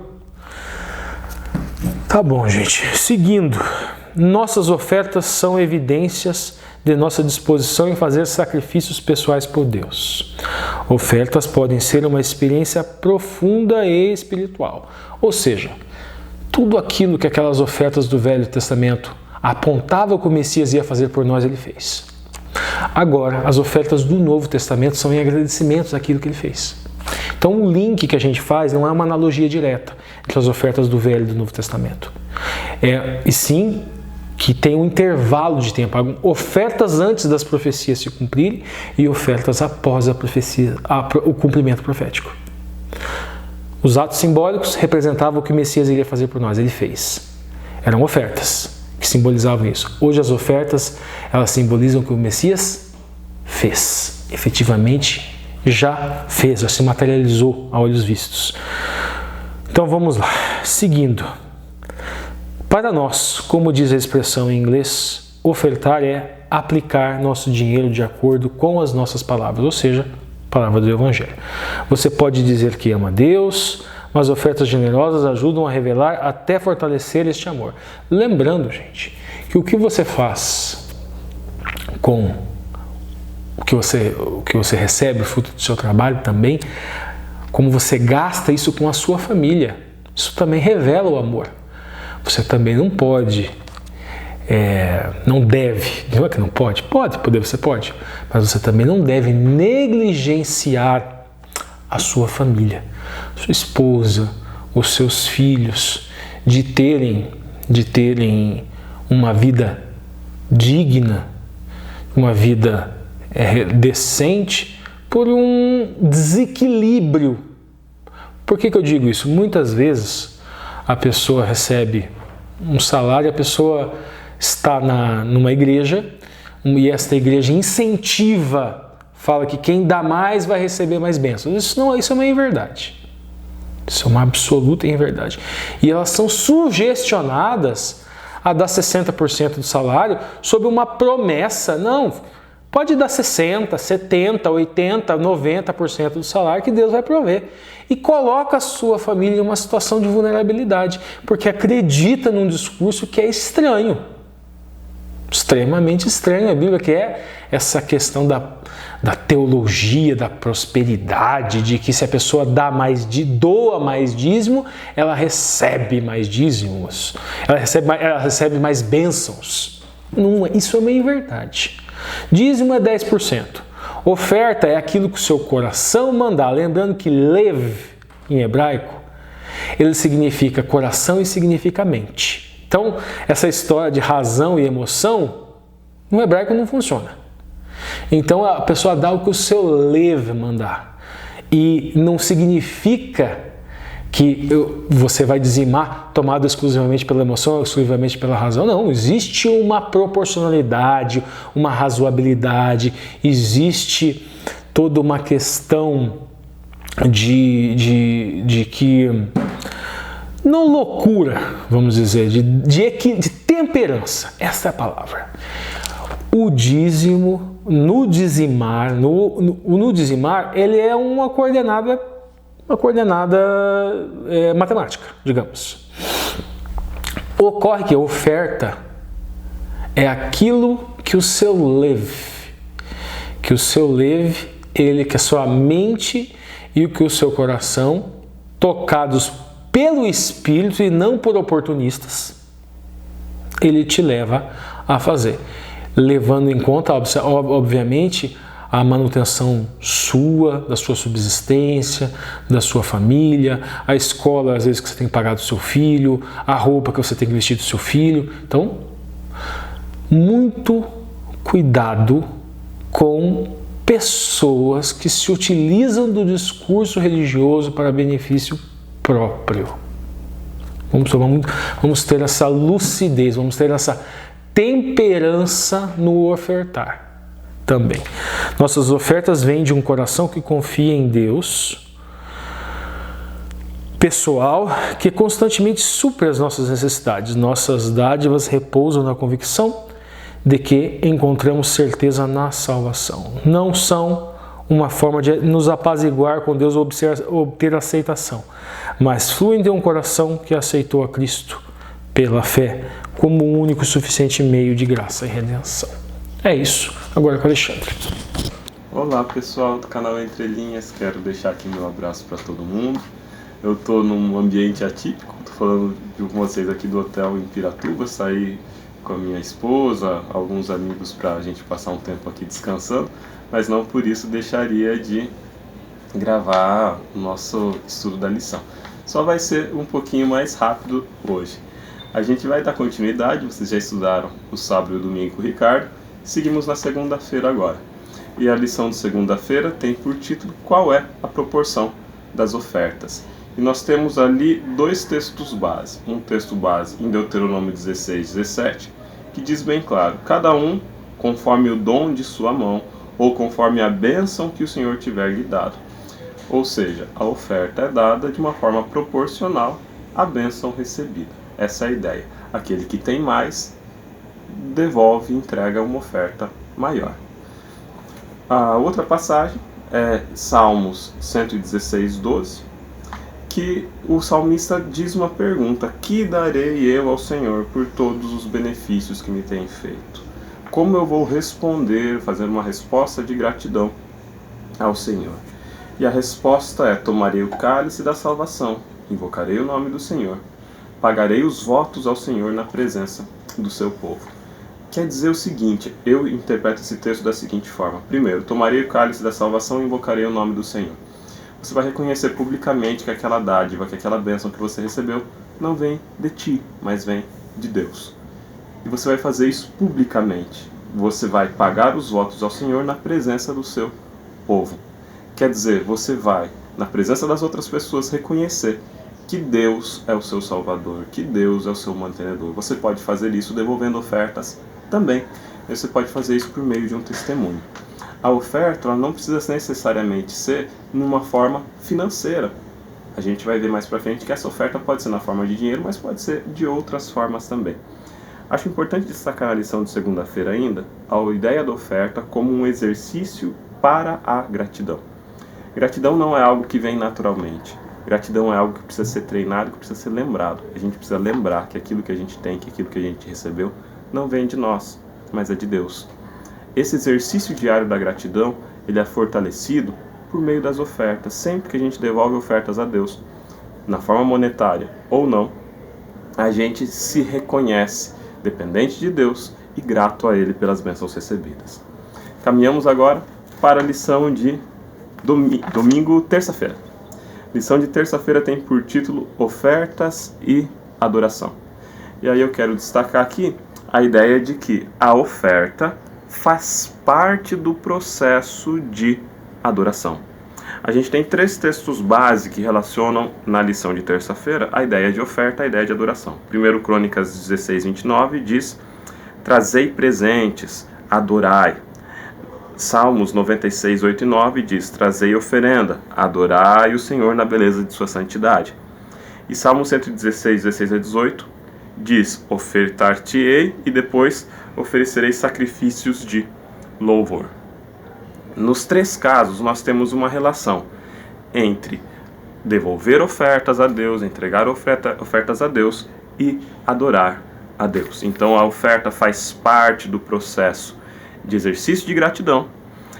Tá bom, gente, seguindo... Nossas ofertas são evidências de nossa disposição em fazer sacrifícios pessoais por Deus. Ofertas podem ser uma experiência profunda e espiritual. Ou seja, tudo aquilo que aquelas ofertas do Velho Testamento apontavam que o Messias ia fazer por nós, ele fez. Agora, as ofertas do Novo Testamento são em agradecimentos àquilo que ele fez. Então, o link que a gente faz não é uma analogia direta entre as ofertas do Velho e do Novo Testamento. E sim... que tem um intervalo de tempo, ofertas antes das profecias se cumprirem e ofertas após a profecia, o cumprimento profético. Os atos simbólicos representavam o que o Messias iria fazer por nós, ele fez. Eram ofertas que simbolizavam isso. Hoje as ofertas, elas simbolizam o que o Messias fez. Efetivamente já fez, já se materializou a olhos vistos. Então vamos lá, seguindo. Para nós, como diz a expressão em inglês, ofertar é aplicar nosso dinheiro de acordo com as nossas palavras, ou seja, a palavra do Evangelho. Você pode dizer que ama Deus, mas ofertas generosas ajudam a revelar até fortalecer este amor. Lembrando, gente, que o que você faz com o que você recebe, fruto do seu trabalho também, como você gasta isso com a sua família, isso também revela o amor. Você também não pode, não deve, não é que não pode? Poder você pode, mas você também não deve negligenciar a sua família, sua esposa, os seus filhos, de terem uma vida digna, uma vida decente, por um desequilíbrio. Por que eu digo isso? Muitas vezes a pessoa recebe um salário, a pessoa está numa igreja e esta igreja incentiva, fala que quem dá mais vai receber mais bênçãos. Isso é uma inverdade. Isso é uma absoluta inverdade. E elas são sugestionadas a dar 60% do salário sob uma promessa. Não, pode dar 60%, 70%, 80%, 90% do salário que Deus vai prover. E coloca a sua família em uma situação de vulnerabilidade, porque acredita num discurso que é estranho. Extremamente estranho a Bíblia, que é essa questão da teologia, da prosperidade, de que se a pessoa doa mais dízimo, ela recebe mais dízimos, ela recebe mais bênçãos. Não, isso é uma inverdade. Dízimo é 10%. Oferta é aquilo que o seu coração mandar. Lembrando que lev, em hebraico, ele significa coração e significa mente. Então, essa história de razão e emoção, no hebraico não funciona. Então, a pessoa dá o que o seu lev mandar. E não significa que você vai dizimar tomado exclusivamente pela emoção, exclusivamente pela razão. Não, existe uma proporcionalidade, uma razoabilidade, existe toda uma questão de que, não loucura, vamos dizer, de temperança, essa é a palavra. O dízimo, no dizimar, ele é uma coordenada matemática, digamos. Ocorre que a oferta é aquilo que o seu lev, que a sua mente e o que o seu coração, tocados pelo Espírito e não por oportunistas, ele te leva a fazer. Levando em conta, obviamente, a manutenção da sua subsistência, da sua família, a escola, às vezes, que você tem que pagar do seu filho, a roupa que você tem que vestir do seu filho. Então, muito cuidado com pessoas que se utilizam do discurso religioso para benefício próprio. Vamos ter essa lucidez, vamos ter essa temperança no ofertar também. Nossas ofertas vêm de um coração que confia em Deus, pessoal, que constantemente supre as nossas necessidades. Nossas dádivas repousam na convicção de que encontramos certeza na salvação. Não são uma forma de nos apaziguar com Deus ou obter aceitação, mas fluem de um coração que aceitou a Cristo pela fé como o único e suficiente meio de graça e redenção. É isso. Agora com o Alexandre. Olá pessoal do canal Entre Linhas, quero deixar aqui meu abraço para todo mundo. Eu estou num ambiente atípico, estou falando com vocês aqui do hotel em Piratuba, saí com a minha esposa, alguns amigos para a gente passar um tempo aqui descansando, mas não por isso deixaria de gravar o nosso estudo da lição. Só vai ser um pouquinho mais rápido hoje. A gente vai dar continuidade, vocês já estudaram o sábado e o domingo com o Ricardo, seguimos na segunda-feira agora. E a lição de segunda-feira tem por título qual é a proporção das ofertas. E nós temos ali dois textos base. Um texto base em Deuteronômio 16, 17, que diz bem claro, cada um conforme o dom de sua mão ou conforme a bênção que o Senhor tiver lhe dado. Ou seja, a oferta é dada de uma forma proporcional à bênção recebida. Essa é a ideia. Aquele que tem mais, devolve e entrega uma oferta maior. A outra passagem é Salmos 116, 12, que o salmista diz uma pergunta: que darei eu ao Senhor por todos os benefícios que me tem feito? Como eu vou responder, fazer uma resposta de gratidão ao Senhor? E a resposta é: tomarei o cálice da salvação, invocarei o nome do Senhor, pagarei os votos ao Senhor na presença do seu povo. Quer dizer o seguinte, eu interpreto esse texto da seguinte forma: primeiro, tomarei o cálice da salvação e invocarei o nome do Senhor. Você vai reconhecer publicamente que aquela dádiva, que aquela bênção que você recebeu não vem de ti, mas vem de Deus. E você vai fazer isso publicamente. Você vai pagar os votos ao Senhor na presença do seu povo. Quer dizer, você vai, na presença das outras pessoas, reconhecer que Deus é o seu Salvador, que Deus é o seu mantenedor. Você pode fazer isso devolvendo ofertas também. Você pode fazer isso por meio de um testemunho. A oferta ela não precisa necessariamente ser numa forma financeira. A gente vai ver mais pra frente que essa oferta pode ser na forma de dinheiro, mas pode ser de outras formas também. Acho importante destacar na lição de segunda-feira ainda a ideia da oferta como um exercício para a gratidão. Gratidão não é algo que vem naturalmente. Gratidão é algo que precisa ser treinado, que precisa ser lembrado. A gente precisa lembrar que aquilo que a gente tem, que aquilo que a gente recebeu, não vem de nós, mas é de Deus. Esse exercício diário da gratidão, ele é fortalecido por meio das ofertas. Sempre que a gente devolve ofertas a Deus, na forma monetária ou não, a gente se reconhece dependente de Deus e grato a Ele pelas bênçãos recebidas. Caminhamos agora para a lição de terça-feira. Lição de terça-feira tem por título Ofertas e Adoração. E aí eu quero destacar aqui a ideia de que a oferta faz parte do processo de adoração. A gente tem 3 textos base que relacionam na lição de terça-feira a ideia de oferta e a ideia de adoração. 1 Crônicas 16, 29 diz: trazei presentes, adorai. Salmos 96, 8 e 9 diz: trazei oferenda, adorai o Senhor na beleza de sua santidade. E Salmo 116, 16 a 18 diz: ofertar-te-ei e depois oferecerei sacrifícios de louvor. Nos 3 casos nós temos uma relação entre devolver ofertas a Deus, entregar ofertas a Deus e adorar a Deus. Então a oferta faz parte do processo de exercício de gratidão.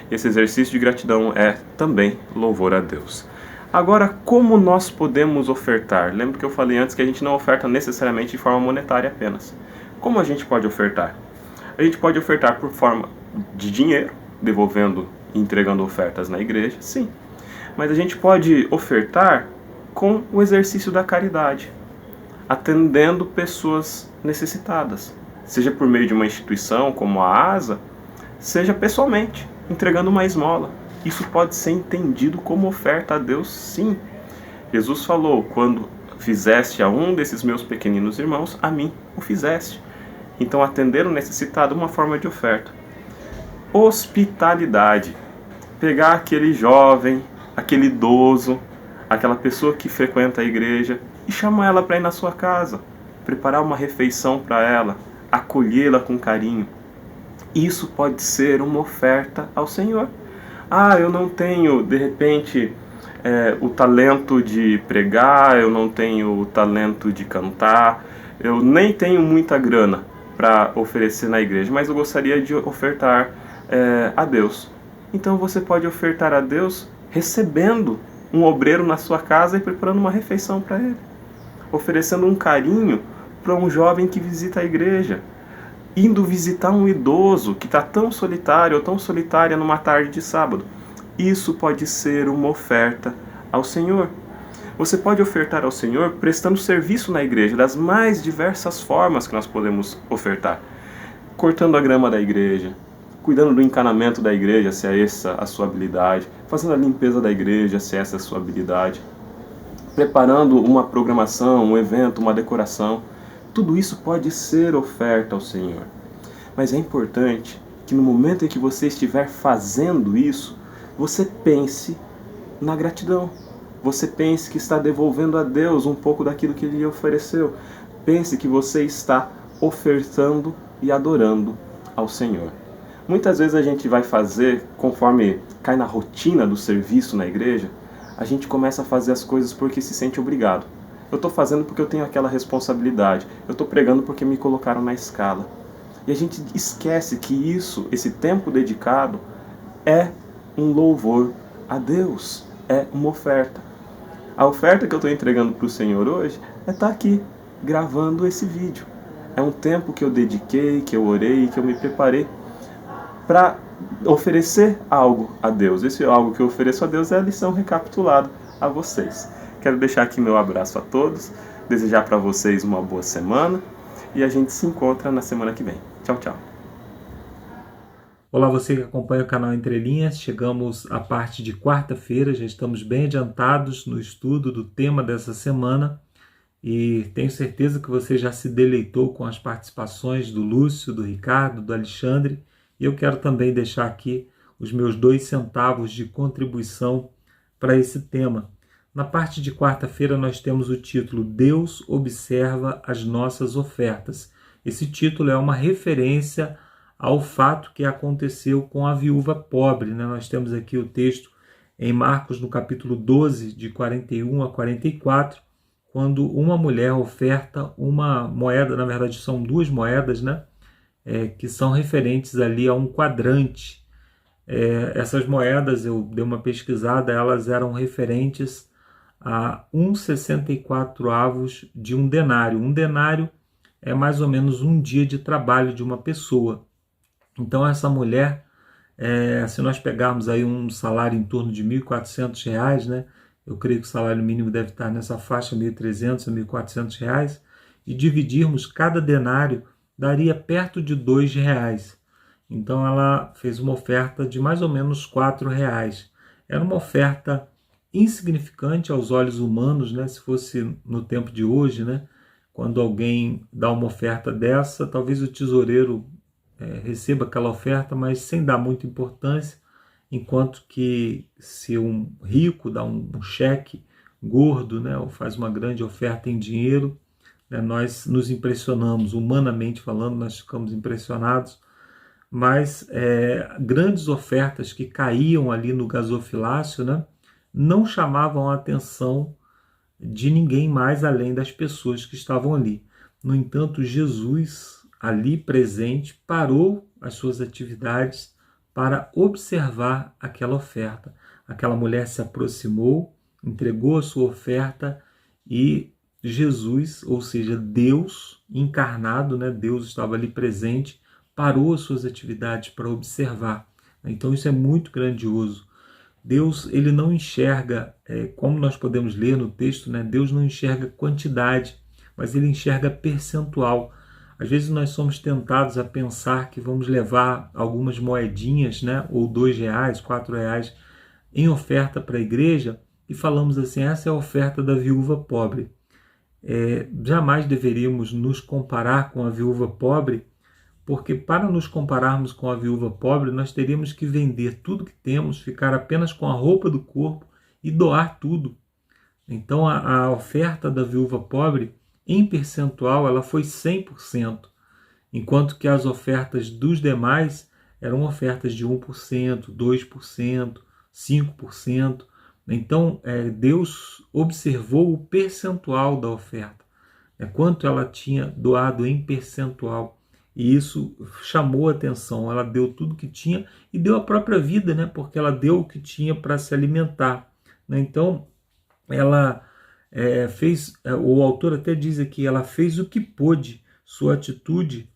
Esse exercício de gratidão é também louvor a Deus. Agora, como nós podemos ofertar? Lembra que eu falei antes que a gente não oferta necessariamente de forma monetária apenas. Como a gente pode ofertar? A gente pode ofertar por forma de dinheiro, devolvendo e entregando ofertas na igreja, sim. Mas a gente pode ofertar com o exercício da caridade, atendendo pessoas necessitadas, seja por meio de uma instituição como a ASA, seja pessoalmente, entregando uma esmola. Isso pode ser entendido como oferta a Deus, sim. Jesus falou: quando fizeste a um desses meus pequeninos irmãos, a mim o fizeste. Então, atender o necessitado é uma forma de oferta. Hospitalidade. Pegar aquele jovem, aquele idoso, aquela pessoa que frequenta a igreja e chamar ela para ir na sua casa, preparar uma refeição para ela, acolhê-la com carinho. Isso pode ser uma oferta ao Senhor. Ah, eu não tenho, de repente, o talento de pregar, eu não tenho o talento de cantar, eu nem tenho muita grana para oferecer na igreja, mas eu gostaria de ofertar a Deus. Então você pode ofertar a Deus recebendo um obreiro na sua casa e preparando uma refeição para ele, oferecendo um carinho para um jovem que visita a igreja, indo visitar um idoso que está tão solitário ou tão solitária numa tarde de sábado. Isso pode ser uma oferta ao Senhor. Você pode ofertar ao Senhor prestando serviço na igreja, das mais diversas formas que nós podemos ofertar. Cortando a grama da igreja, cuidando do encanamento da igreja, se é essa a sua habilidade, fazendo a limpeza da igreja, se é essa a sua habilidade, preparando uma programação, um evento, uma decoração. Tudo isso pode ser oferta ao Senhor. Mas é importante que no momento em que você estiver fazendo isso, você pense na gratidão. Você pense que está devolvendo a Deus um pouco daquilo que Ele lhe ofereceu. Pense que você está ofertando e adorando ao Senhor. Muitas vezes a gente vai fazer, conforme cai na rotina do serviço na igreja, a gente começa a fazer as coisas porque se sente obrigado. Eu estou fazendo porque eu tenho aquela responsabilidade. Eu estou pregando porque me colocaram na escala. E a gente esquece que esse tempo dedicado, é um louvor a Deus. É uma oferta. A oferta que eu estou entregando para o Senhor hoje é estar aqui, gravando esse vídeo. É um tempo que eu dediquei, que eu orei, que eu me preparei para oferecer algo a Deus. Esse algo que eu ofereço a Deus é a lição recapitulada a vocês. Quero deixar aqui meu abraço a todos, desejar para vocês uma boa semana e a gente se encontra na semana que vem. Tchau, tchau. Olá, você que acompanha o canal Entre Linhas. Chegamos à parte de quarta-feira, já estamos bem adiantados no estudo do tema dessa semana e tenho certeza que você já se deleitou com as participações do Lúcio, do Ricardo, do Alexandre, e eu quero também deixar aqui os meus 2 centavos de contribuição para esse tema. Na parte de quarta-feira nós temos o título Deus observa as nossas ofertas. Esse título é uma referência ao fato que aconteceu com a viúva pobre, né? Nós temos aqui o texto em Marcos, no capítulo 12, de 41 a 44, quando uma mulher oferta uma moeda, na verdade são 2 moedas, né? Que são referentes ali a um quadrante. Essas moedas, eu dei uma pesquisada, elas eram referentes a 1,64 avos de um denário. Um denário é mais ou menos um dia de trabalho de uma pessoa. Então essa mulher, se nós pegarmos aí um salário em torno de R$ 1.400, né? Eu creio que o salário mínimo deve estar nessa faixa, R$ 1.300 a R$ 1.400, e dividirmos cada denário, daria perto de R$ 2. Então ela fez uma oferta de mais ou menos R$ 4. Era uma oferta insignificante aos olhos humanos, né? Se fosse no tempo de hoje, né? Quando alguém dá uma oferta dessa, talvez o tesoureiro receba aquela oferta, mas sem dar muita importância, enquanto que se um rico dá um cheque gordo, né? Ou faz uma grande oferta em dinheiro, né? Nós nos impressionamos, humanamente falando, nós ficamos impressionados, mas grandes ofertas que caíam ali no gasofilácio, né? Não chamavam a atenção de ninguém mais além das pessoas que estavam ali. No entanto, Jesus, ali presente, parou as suas atividades para observar aquela oferta. Aquela mulher se aproximou, entregou a sua oferta e Jesus, ou seja, Deus encarnado, né? Deus estava ali presente, parou as suas atividades para observar. Então isso é muito grandioso. Deus, ele não enxerga, como nós podemos ler no texto, né? Deus não enxerga quantidade, mas ele enxerga percentual. Às vezes nós somos tentados a pensar que vamos levar algumas moedinhas, né? Ou R$ 2, R$ 4 em oferta para a igreja e falamos assim, essa é a oferta da viúva pobre. Jamais deveríamos nos comparar com a viúva pobre, porque para nos compararmos com a viúva pobre, nós teríamos que vender tudo que temos, ficar apenas com a roupa do corpo e doar tudo. Então a oferta da viúva pobre, em percentual, ela foi 100%, enquanto que as ofertas dos demais eram ofertas de 1%, 2%, 5%. Então Deus observou o percentual da oferta, quanto ela tinha doado em percentual. E isso chamou a atenção. Ela deu tudo que tinha e deu a própria vida, né? Porque ela deu o que tinha para se alimentar, né? Então, ela fez, o autor até diz aqui, ela fez o que pôde. Sua atitude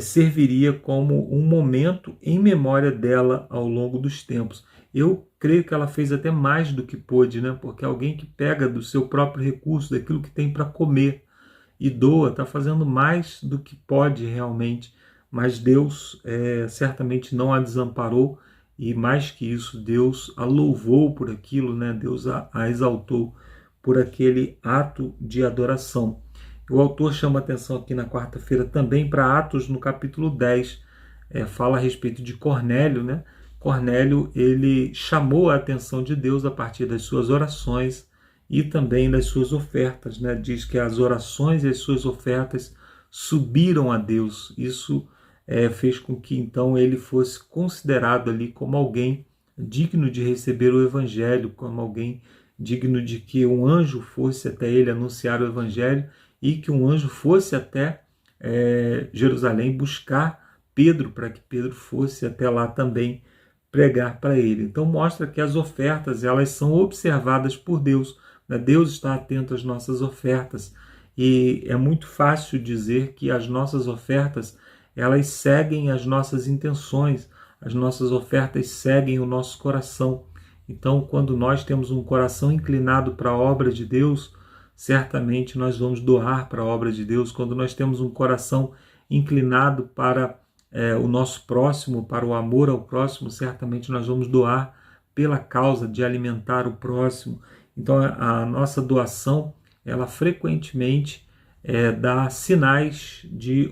serviria como um momento em memória dela ao longo dos tempos. Eu creio que ela fez até mais do que pôde, né? Porque alguém que pega do seu próprio recurso, daquilo que tem para comer, e doa, está fazendo mais do que pode realmente, mas Deus certamente não a desamparou, e mais que isso, Deus a louvou por aquilo, né? Deus a exaltou por aquele ato de adoração. O autor chama atenção aqui na quarta-feira também para Atos, no capítulo 10, fala a respeito de Cornélio, né? Cornélio, ele chamou a atenção de Deus a partir das suas orações e também das suas ofertas, né? Diz que as orações e as suas ofertas subiram a Deus. Isso fez com que então ele fosse considerado ali como alguém digno de receber o Evangelho, como alguém digno de que um anjo fosse até ele anunciar o evangelho e que um anjo fosse até Jerusalém buscar Pedro, para que Pedro fosse até lá também pregar para ele. Então mostra que as ofertas, elas são observadas por Deus, né? Deus está atento às nossas ofertas, e é muito fácil dizer que as nossas ofertas, elas seguem as nossas intenções, as nossas ofertas seguem o nosso coração. Então, quando nós temos um coração inclinado para a obra de Deus, certamente nós vamos doar para a obra de Deus. Quando nós temos um coração inclinado para o nosso próximo, para o amor ao próximo, certamente nós vamos doar pela causa de alimentar o próximo. Então, a nossa doação, ela frequentemente dá sinais de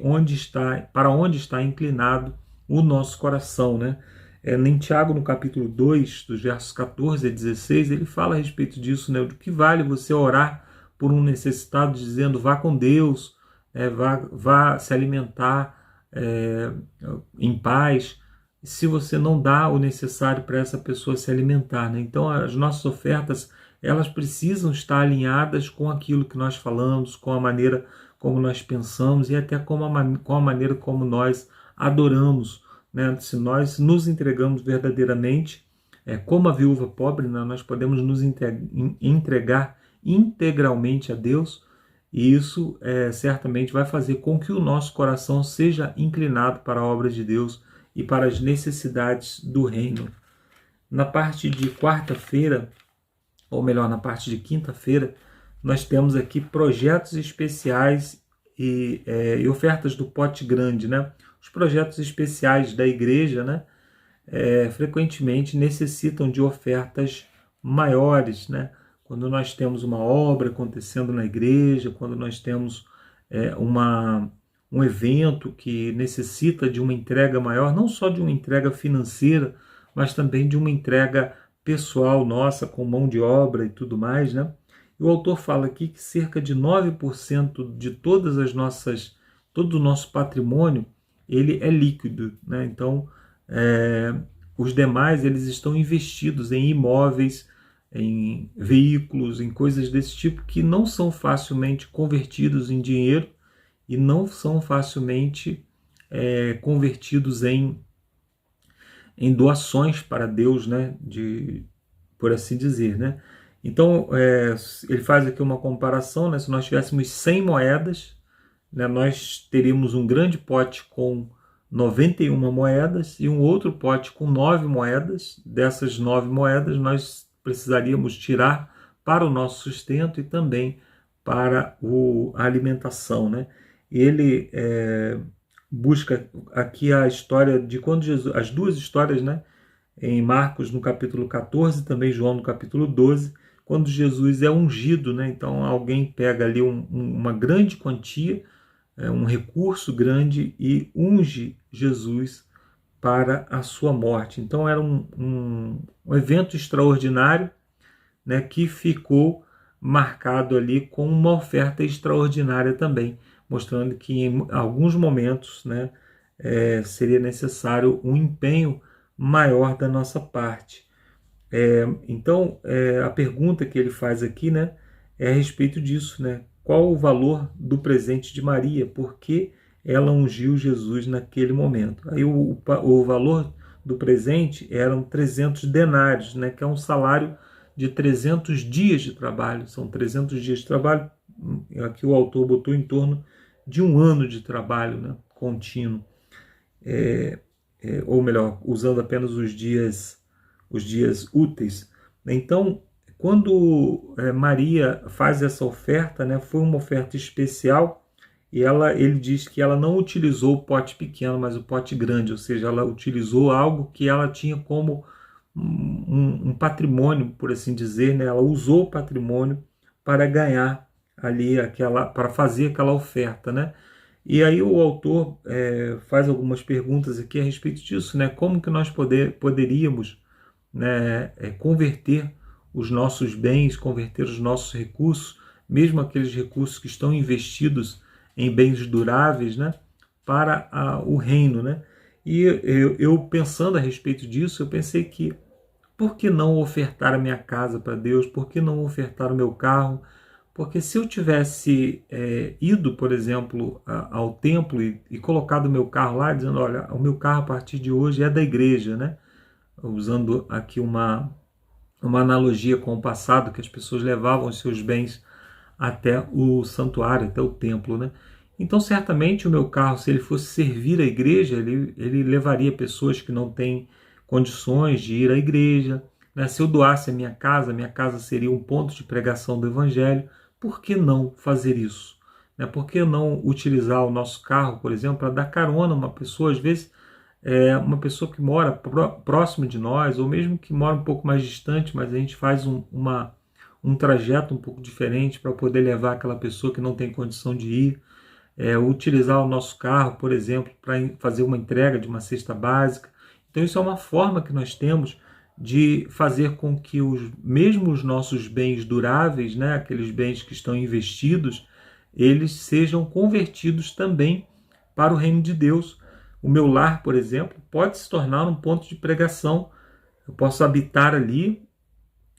para onde está inclinado o nosso coração, né? Em Tiago, no capítulo 2, dos versos 14 a 16, ele fala a respeito disso, né? Do que vale você orar por um necessitado, dizendo, vá com Deus, vá se alimentar em paz, se você não dá o necessário para essa pessoa se alimentar, né? Então, as nossas ofertas, elas precisam estar alinhadas com aquilo que nós falamos, com a maneira como nós pensamos e até com a maneira como nós adoramos, né? Se nós nos entregamos verdadeiramente, como a viúva pobre, né, nós podemos nos entregar integralmente a Deus, e isso certamente vai fazer com que o nosso coração seja inclinado para a obra de Deus e para as necessidades do reino. Na parte de quarta-feira, ou melhor, na parte de quinta-feira, nós temos aqui projetos especiais e ofertas do pote grande, né? Os projetos especiais da igreja, né, frequentemente necessitam de ofertas maiores, né? Quando nós temos uma obra acontecendo na igreja, quando nós temos um evento que necessita de uma entrega maior, não só de uma entrega financeira, mas também de uma entrega pessoal nossa, com mão de obra e tudo mais, né? E o autor fala aqui que cerca de 9% de todo o nosso patrimônio, ele é líquido, né? Então, os demais, eles estão investidos em imóveis, em veículos, em coisas desse tipo que não são facilmente convertidos em dinheiro e não são facilmente convertidos em doações para Deus, né? Por assim dizer, né? Então, ele faz aqui uma comparação, né? Se nós tivéssemos 100 moedas, né, nós teríamos um grande pote com 91 moedas e um outro pote com 9 moedas. Dessas 9 moedas, nós precisaríamos tirar para o nosso sustento e também para a alimentação, né? Ele busca aqui a história de quando Jesus, as duas histórias, né? Em Marcos no capítulo 14, também João no capítulo 12, quando Jesus é ungido, né? Então alguém pega ali uma grande quantia, um recurso grande e unge Jesus para a sua morte. Então era um evento extraordinário, né, que ficou marcado ali com uma oferta extraordinária também, mostrando que em alguns momentos, né, seria necessário um empenho maior da nossa parte. Então, a pergunta que ele faz aqui, né, é a respeito disso, né? Qual o valor do presente de Maria? Por que ela ungiu Jesus naquele momento? Aí o valor do presente eram 300 denários, né, que é um salário de 300 dias de trabalho. São 300 dias de trabalho. Aqui o autor botou em torno de um ano de trabalho, né, contínuo. Ou melhor, usando apenas os dias úteis. Então, quando Maria faz essa oferta, né, foi uma oferta especial, e ele diz que ela não utilizou o pote pequeno, mas o pote grande, ou seja, ela utilizou algo que ela tinha como um patrimônio, por assim dizer, né? Ela usou o patrimônio para ganhar ali para fazer aquela oferta, né? E aí o autor faz algumas perguntas aqui a respeito disso, né? Como que nós poderíamos, né, converter os nossos bens, converter os nossos recursos, mesmo aqueles recursos que estão investidos em bens duráveis, né, para o reino, né? E eu pensando a respeito disso, eu pensei que por que não ofertar a minha casa para Deus? Por que não ofertar o meu carro? Porque se eu tivesse ido, por exemplo, ao templo e colocado o meu carro lá, dizendo, olha, o meu carro a partir de hoje é da igreja, né? Usando aqui uma analogia com o passado, que as pessoas levavam os seus bens até o santuário, até o templo, né? Então, certamente, o meu carro, se ele fosse servir a igreja, ele levaria pessoas que não têm condições de ir à igreja, né? Se eu doasse a minha casa seria um ponto de pregação do evangelho. Por que não fazer isso? Né? Por que não utilizar o nosso carro, por exemplo, para dar carona a uma pessoa, às vezes uma pessoa que mora próximo de nós, ou mesmo que mora um pouco mais distante, mas a gente faz um trajeto um pouco diferente para poder levar aquela pessoa que não tem condição de ir. Utilizar o nosso carro, por exemplo, para fazer uma entrega de uma cesta básica. Então isso é uma forma que nós temos de fazer com que mesmo os nossos bens duráveis, né, aqueles bens que estão investidos, eles sejam convertidos também para o reino de Deus. O meu lar, por exemplo, pode se tornar um ponto de pregação. Eu posso habitar ali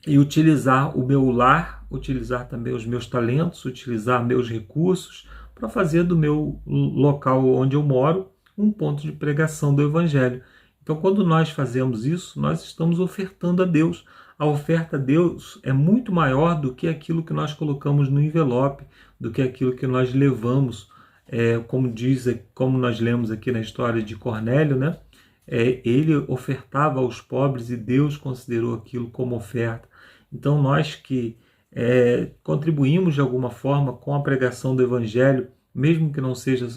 e utilizar o meu lar, utilizar também os meus talentos, utilizar meus recursos para fazer do meu local onde eu moro um ponto de pregação do evangelho. Então, quando nós fazemos isso, nós estamos ofertando a Deus. A oferta a Deus é muito maior do que aquilo que nós colocamos no envelope, do que aquilo que nós levamos, como nós lemos aqui na história de Cornélio, né? Ele ofertava aos pobres e Deus considerou aquilo como oferta. Então, nós que contribuímos de alguma forma com a pregação do evangelho, mesmo que não seja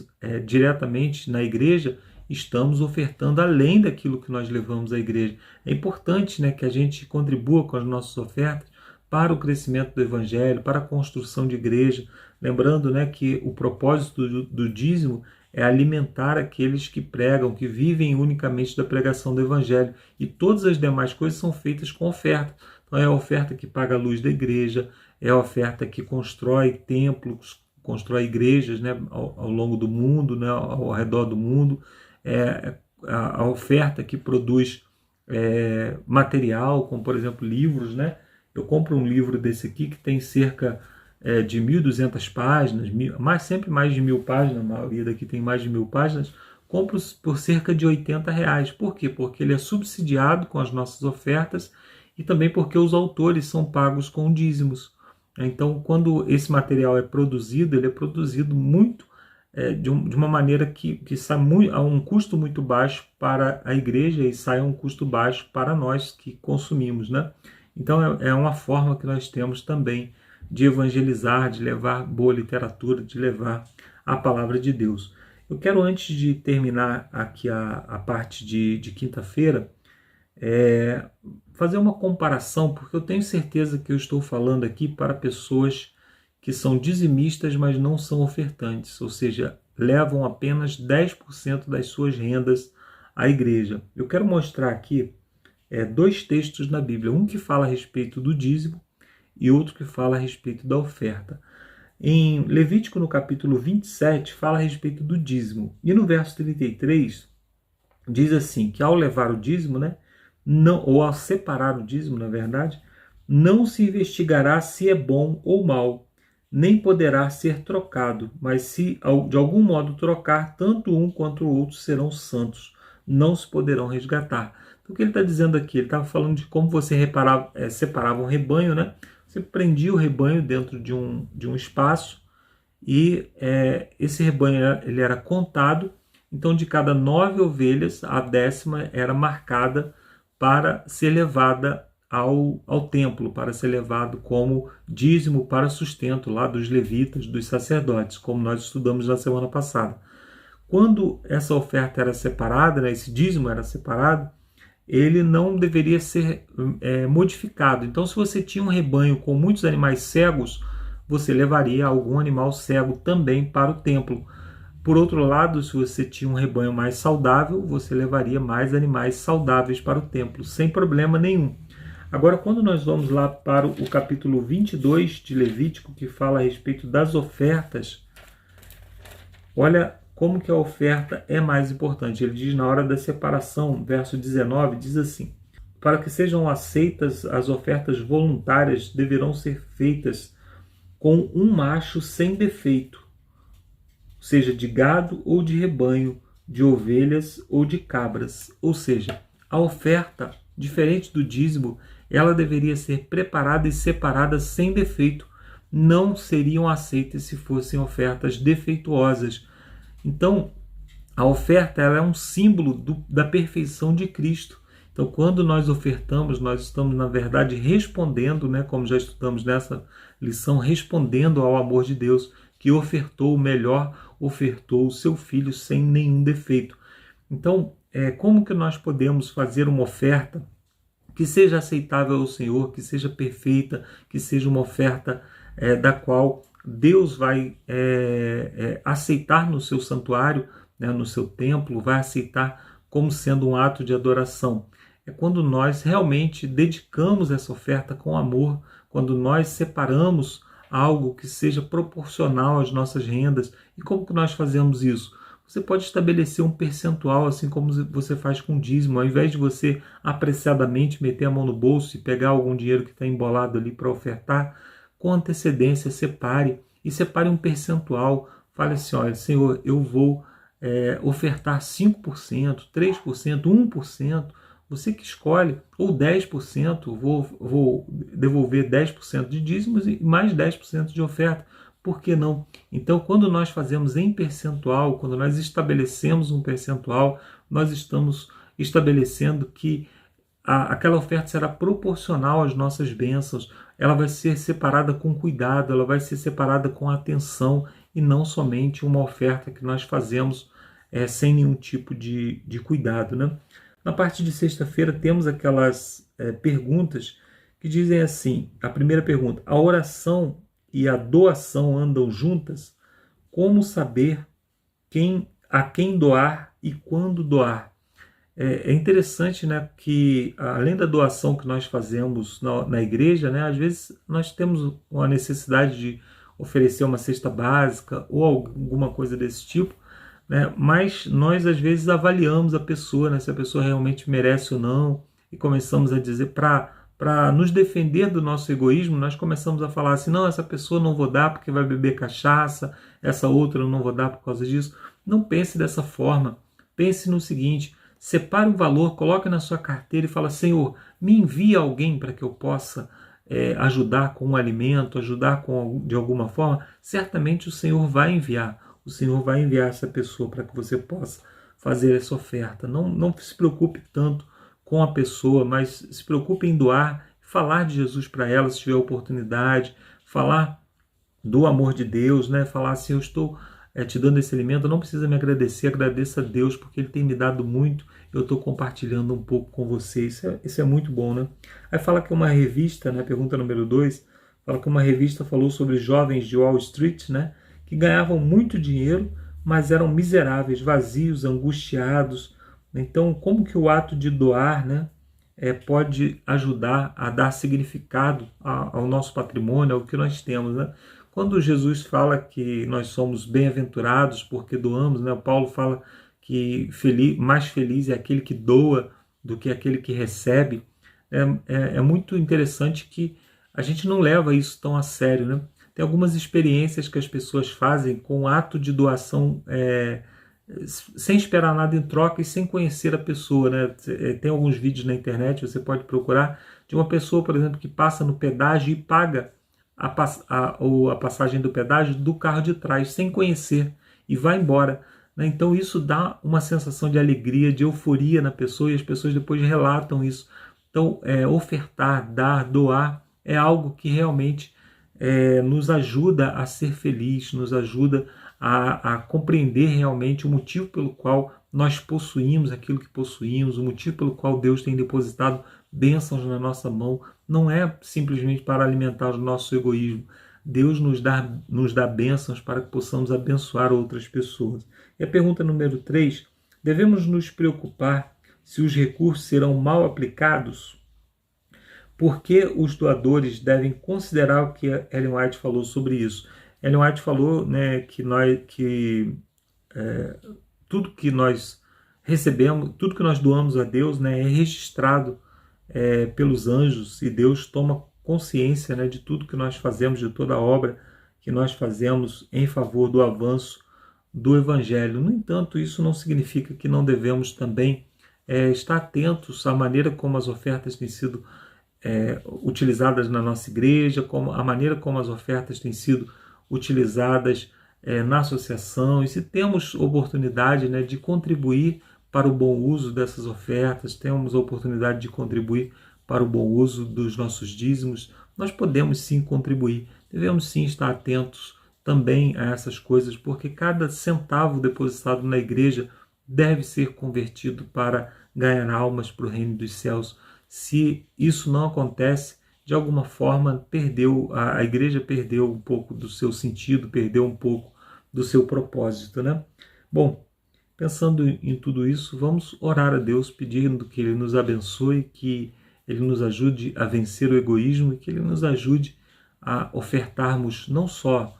diretamente na igreja, estamos ofertando além daquilo que nós levamos à igreja. É importante, né, que a gente contribua com as nossas ofertas para o crescimento do evangelho, para a construção de igreja. Lembrando, né, que o propósito do dízimo é alimentar aqueles que pregam, que vivem unicamente da pregação do evangelho. E todas as demais coisas são feitas com oferta. Então é a oferta que paga a luz da igreja, é a oferta que constrói templos, constrói igrejas, né, ao longo do mundo, né, ao redor do mundo. A oferta que produz material, como por exemplo livros, né? Eu compro um livro desse aqui que tem cerca de 1.200 páginas, sempre mais de 1.000 páginas, a maioria daqui tem mais de 1.000 páginas, compro por cerca de R$80. Por quê? Porque ele é subsidiado com as nossas ofertas e também porque os autores são pagos com dízimos. Então, quando esse material é produzido, ele é produzido muito de uma maneira que sai a um custo muito baixo para a igreja e sai a um custo baixo para nós que consumimos, né? Então é uma forma que nós temos também de evangelizar, de levar boa literatura, de levar a palavra de Deus. Eu quero, antes de terminar aqui a parte de quinta-feira, fazer uma comparação, porque eu tenho certeza que eu estou falando aqui para pessoas que são dizimistas, mas não são ofertantes, ou seja, levam apenas 10% das suas rendas à igreja. Eu quero mostrar aqui 2 textos na Bíblia, um que fala a respeito do dízimo e outro que fala a respeito da oferta. Em Levítico, no capítulo 27, fala a respeito do dízimo, e no verso 33 diz assim, que ao levar o dízimo, né, ou ao separar o dízimo, na verdade, não se investigará se é bom ou mal, nem poderá ser trocado, mas se de algum modo trocar, tanto um quanto o outro serão santos, não se poderão resgatar. Então, o que ele está dizendo aqui? Ele estava falando de como você separava um rebanho, né? Você prendia o rebanho dentro de um espaço e esse rebanho ele era contado. Então, de cada 9 ovelhas, a 10ª era marcada para ser levada ao templo, para ser levado como dízimo para sustento lá dos levitas, dos sacerdotes, como nós estudamos na semana passada. Quando essa oferta era separada, né, esse dízimo era separado, ele não deveria ser modificado. Então, se você tinha um rebanho com muitos animais cegos, você levaria algum animal cego também para o templo. Por outro lado, se você tinha um rebanho mais saudável, você levaria mais animais saudáveis para o templo, sem problema nenhum. Agora, quando nós vamos lá para o capítulo 22 de Levítico, que fala a respeito das ofertas, olha como que a oferta é mais importante. Ele diz na hora da separação, verso 19, diz assim: Para que sejam aceitas, as ofertas voluntárias deverão ser feitas com um macho sem defeito, seja de gado ou de rebanho, de ovelhas ou de cabras. Ou seja, a oferta, diferente do dízimo, ela deveria ser preparada e separada sem defeito. Não seriam aceitas se fossem ofertas defeituosas. Então, a oferta ela é um símbolo da perfeição de Cristo. Então, quando nós ofertamos, nós estamos, na verdade, respondendo, como já estudamos nessa lição, respondendo ao amor de Deus, que ofertou o melhor, ofertou o seu Filho sem nenhum defeito. Então, como que nós podemos fazer uma oferta que seja aceitável ao Senhor, que seja perfeita, que seja uma oferta da qual Deus vai aceitar no seu santuário, no seu templo, vai aceitar como sendo um ato de adoração? É quando nós realmente dedicamos essa oferta com amor, quando nós separamos algo que seja proporcional às nossas rendas. E como que nós fazemos isso? Você pode estabelecer um percentual, assim como você faz com dízimo. Ao invés de você apressadamente meter a mão no bolso e pegar algum dinheiro que está embolado ali para ofertar, com antecedência separe um percentual. Fale assim, olha, Senhor, eu vou ofertar 5%, 3%, 1%, você que escolhe, ou 10%, vou devolver 10% de dízimos e mais 10% de oferta. Por que não? Então, quando nós fazemos em percentual, quando nós estabelecemos um percentual, nós estamos estabelecendo que aquela oferta será proporcional às nossas bênçãos, ela vai ser separada com cuidado, ela vai ser separada com atenção e não somente uma oferta que nós fazemos sem nenhum tipo de cuidado, Na parte de sexta-feira temos aquelas perguntas que dizem assim, a primeira pergunta, a oração e a doação andam juntas? Como saber a quem doar e quando doar? É interessante, que além da doação que nós fazemos na igreja, às vezes nós temos uma necessidade de oferecer uma cesta básica ou alguma coisa desse tipo, mas nós às vezes avaliamos a pessoa, se a pessoa realmente merece ou não, e começamos a dizer, para nos defender do nosso egoísmo, nós começamos a falar assim, não, essa pessoa não vou dar porque vai beber cachaça, essa outra eu não vou dar por causa disso. Não pense dessa forma, pense no seguinte, separe um valor, coloque na sua carteira e fala, Senhor, me envia alguém para que eu possa ajudar com um alimento, ajudar de alguma forma. Certamente o Senhor vai enviar essa pessoa para que você possa fazer essa oferta. Não se preocupe tanto com a pessoa, mas se preocupe em doar, falar de Jesus para ela se tiver oportunidade, falar do amor de Deus, falar assim, eu estou te dando esse alimento, não precisa me agradecer, agradeça a Deus porque Ele tem me dado muito, eu estou compartilhando um pouco com você, isso é muito bom, Aí fala que uma revista, pergunta número 2, fala que uma revista falou sobre jovens de Wall Street, que ganhavam muito dinheiro, mas eram miseráveis, vazios, angustiados. Então, como que o ato de doar pode ajudar a dar significado ao nosso patrimônio, ao que nós temos? Quando Jesus fala que nós somos bem-aventurados porque doamos, o Paulo fala que mais feliz é aquele que doa do que aquele que recebe. É muito interessante que a gente não leva isso tão a sério, Tem algumas experiências que as pessoas fazem com o ato de doação sem esperar nada em troca e sem conhecer a pessoa, Tem alguns vídeos na internet, você pode procurar, de uma pessoa, por exemplo, que passa no pedágio e paga a passagem do pedágio do carro de trás, sem conhecer, e vai embora. Então isso dá uma sensação de alegria, de euforia na pessoa, e as pessoas depois relatam isso. Então, ofertar, dar, doar, é algo que realmente nos ajuda a ser feliz, nos ajuda a compreender realmente o motivo pelo qual nós possuímos aquilo que possuímos, o motivo pelo qual Deus tem depositado bênçãos na nossa mão. Não é simplesmente para alimentar o nosso egoísmo. Deus nos dá bênçãos para que possamos abençoar outras pessoas. E a pergunta número 3, devemos nos preocupar se os recursos serão mal aplicados? Por que os doadores devem considerar o que Ellen White falou sobre isso? Ellen White falou que tudo que nós recebemos, tudo que nós doamos a Deus é registrado pelos anjos, e Deus toma consciência, né, de tudo que nós fazemos, de toda a obra que nós fazemos em favor do avanço do Evangelho. No entanto, isso não significa que não devemos também estar atentos à maneira como as ofertas têm sido utilizadas na nossa igreja, a maneira como as ofertas têm sido utilizadas na associação, e se temos oportunidade, né, de contribuir para o bom uso dessas ofertas, temos a oportunidade de contribuir para o bom uso dos nossos dízimos, nós podemos sim contribuir. Devemos sim estar atentos também a essas coisas, porque cada centavo depositado na igreja deve ser convertido para ganhar almas para o reino dos céus. Se isso não acontece, de alguma forma a igreja perdeu um pouco do seu sentido, perdeu um pouco do seu propósito, né? Bom, pensando em tudo isso, vamos orar a Deus pedindo que Ele nos abençoe, que Ele nos ajude a vencer o egoísmo e que Ele nos ajude a ofertarmos não só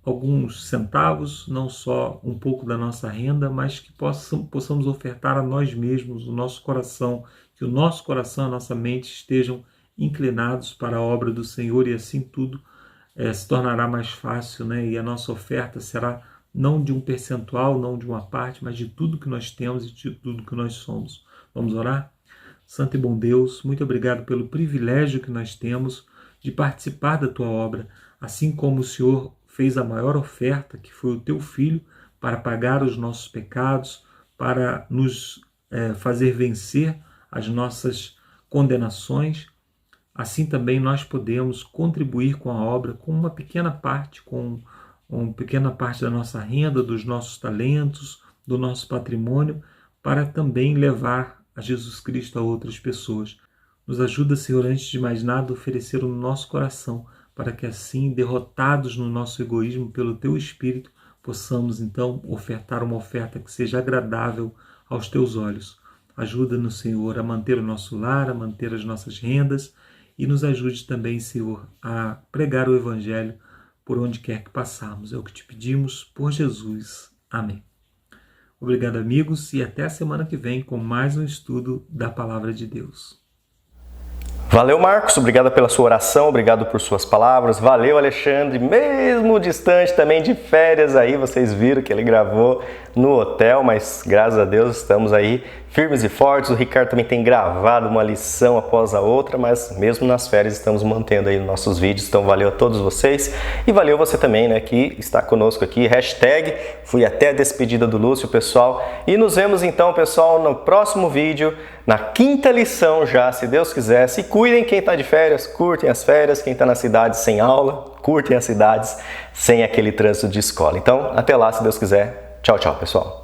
alguns centavos, não só um pouco da nossa renda, mas que possamos ofertar a nós mesmos, o nosso coração, que o nosso coração e a nossa mente estejam inclinados para a obra do Senhor, e assim tudo se tornará mais fácil, né? E a nossa oferta será não de um percentual, não de uma parte, mas de tudo que nós temos e de tudo que nós somos. Vamos orar? Santo e bom Deus, muito obrigado pelo privilégio que nós temos de participar da Tua obra, assim como o Senhor fez a maior oferta, que foi o Teu Filho, para pagar os nossos pecados, para nos fazer vencer as nossas condenações. Assim também nós podemos contribuir com a obra com uma pequena parte, com uma pequena parte da nossa renda, dos nossos talentos, do nosso patrimônio, para também levar a Jesus Cristo a outras pessoas. Nos ajuda, Senhor, antes de mais nada, a oferecer o nosso coração, para que assim, derrotados no nosso egoísmo pelo Teu Espírito, possamos então ofertar uma oferta que seja agradável aos Teus olhos. Ajuda-nos, Senhor, a manter o nosso lar, a manter as nossas rendas, e nos ajude também, Senhor, a pregar o Evangelho por onde quer que passarmos. É o que te pedimos por Jesus. Amém. Obrigado, amigos, e até a semana que vem com mais um estudo da Palavra de Deus. Valeu, Marcos, obrigado pela sua oração, obrigado por suas palavras. Valeu, Alexandre, mesmo distante também de férias aí, vocês viram que ele gravou no hotel, mas graças a Deus estamos aí firmes e fortes. O Ricardo também tem gravado uma lição após a outra, mas mesmo nas férias estamos mantendo aí nossos vídeos, então valeu a todos vocês e valeu você também, né, que está conosco aqui. Hashtag fui até a despedida do Lúcio, pessoal, e nos vemos então, pessoal, no próximo vídeo, na 5ª lição já, se Deus quiser. Se cuidem quem está de férias, curtem as férias, quem está na cidade sem aula, curtem as cidades sem aquele trânsito de escola. Então, até lá, se Deus quiser. Tchau, tchau, pessoal.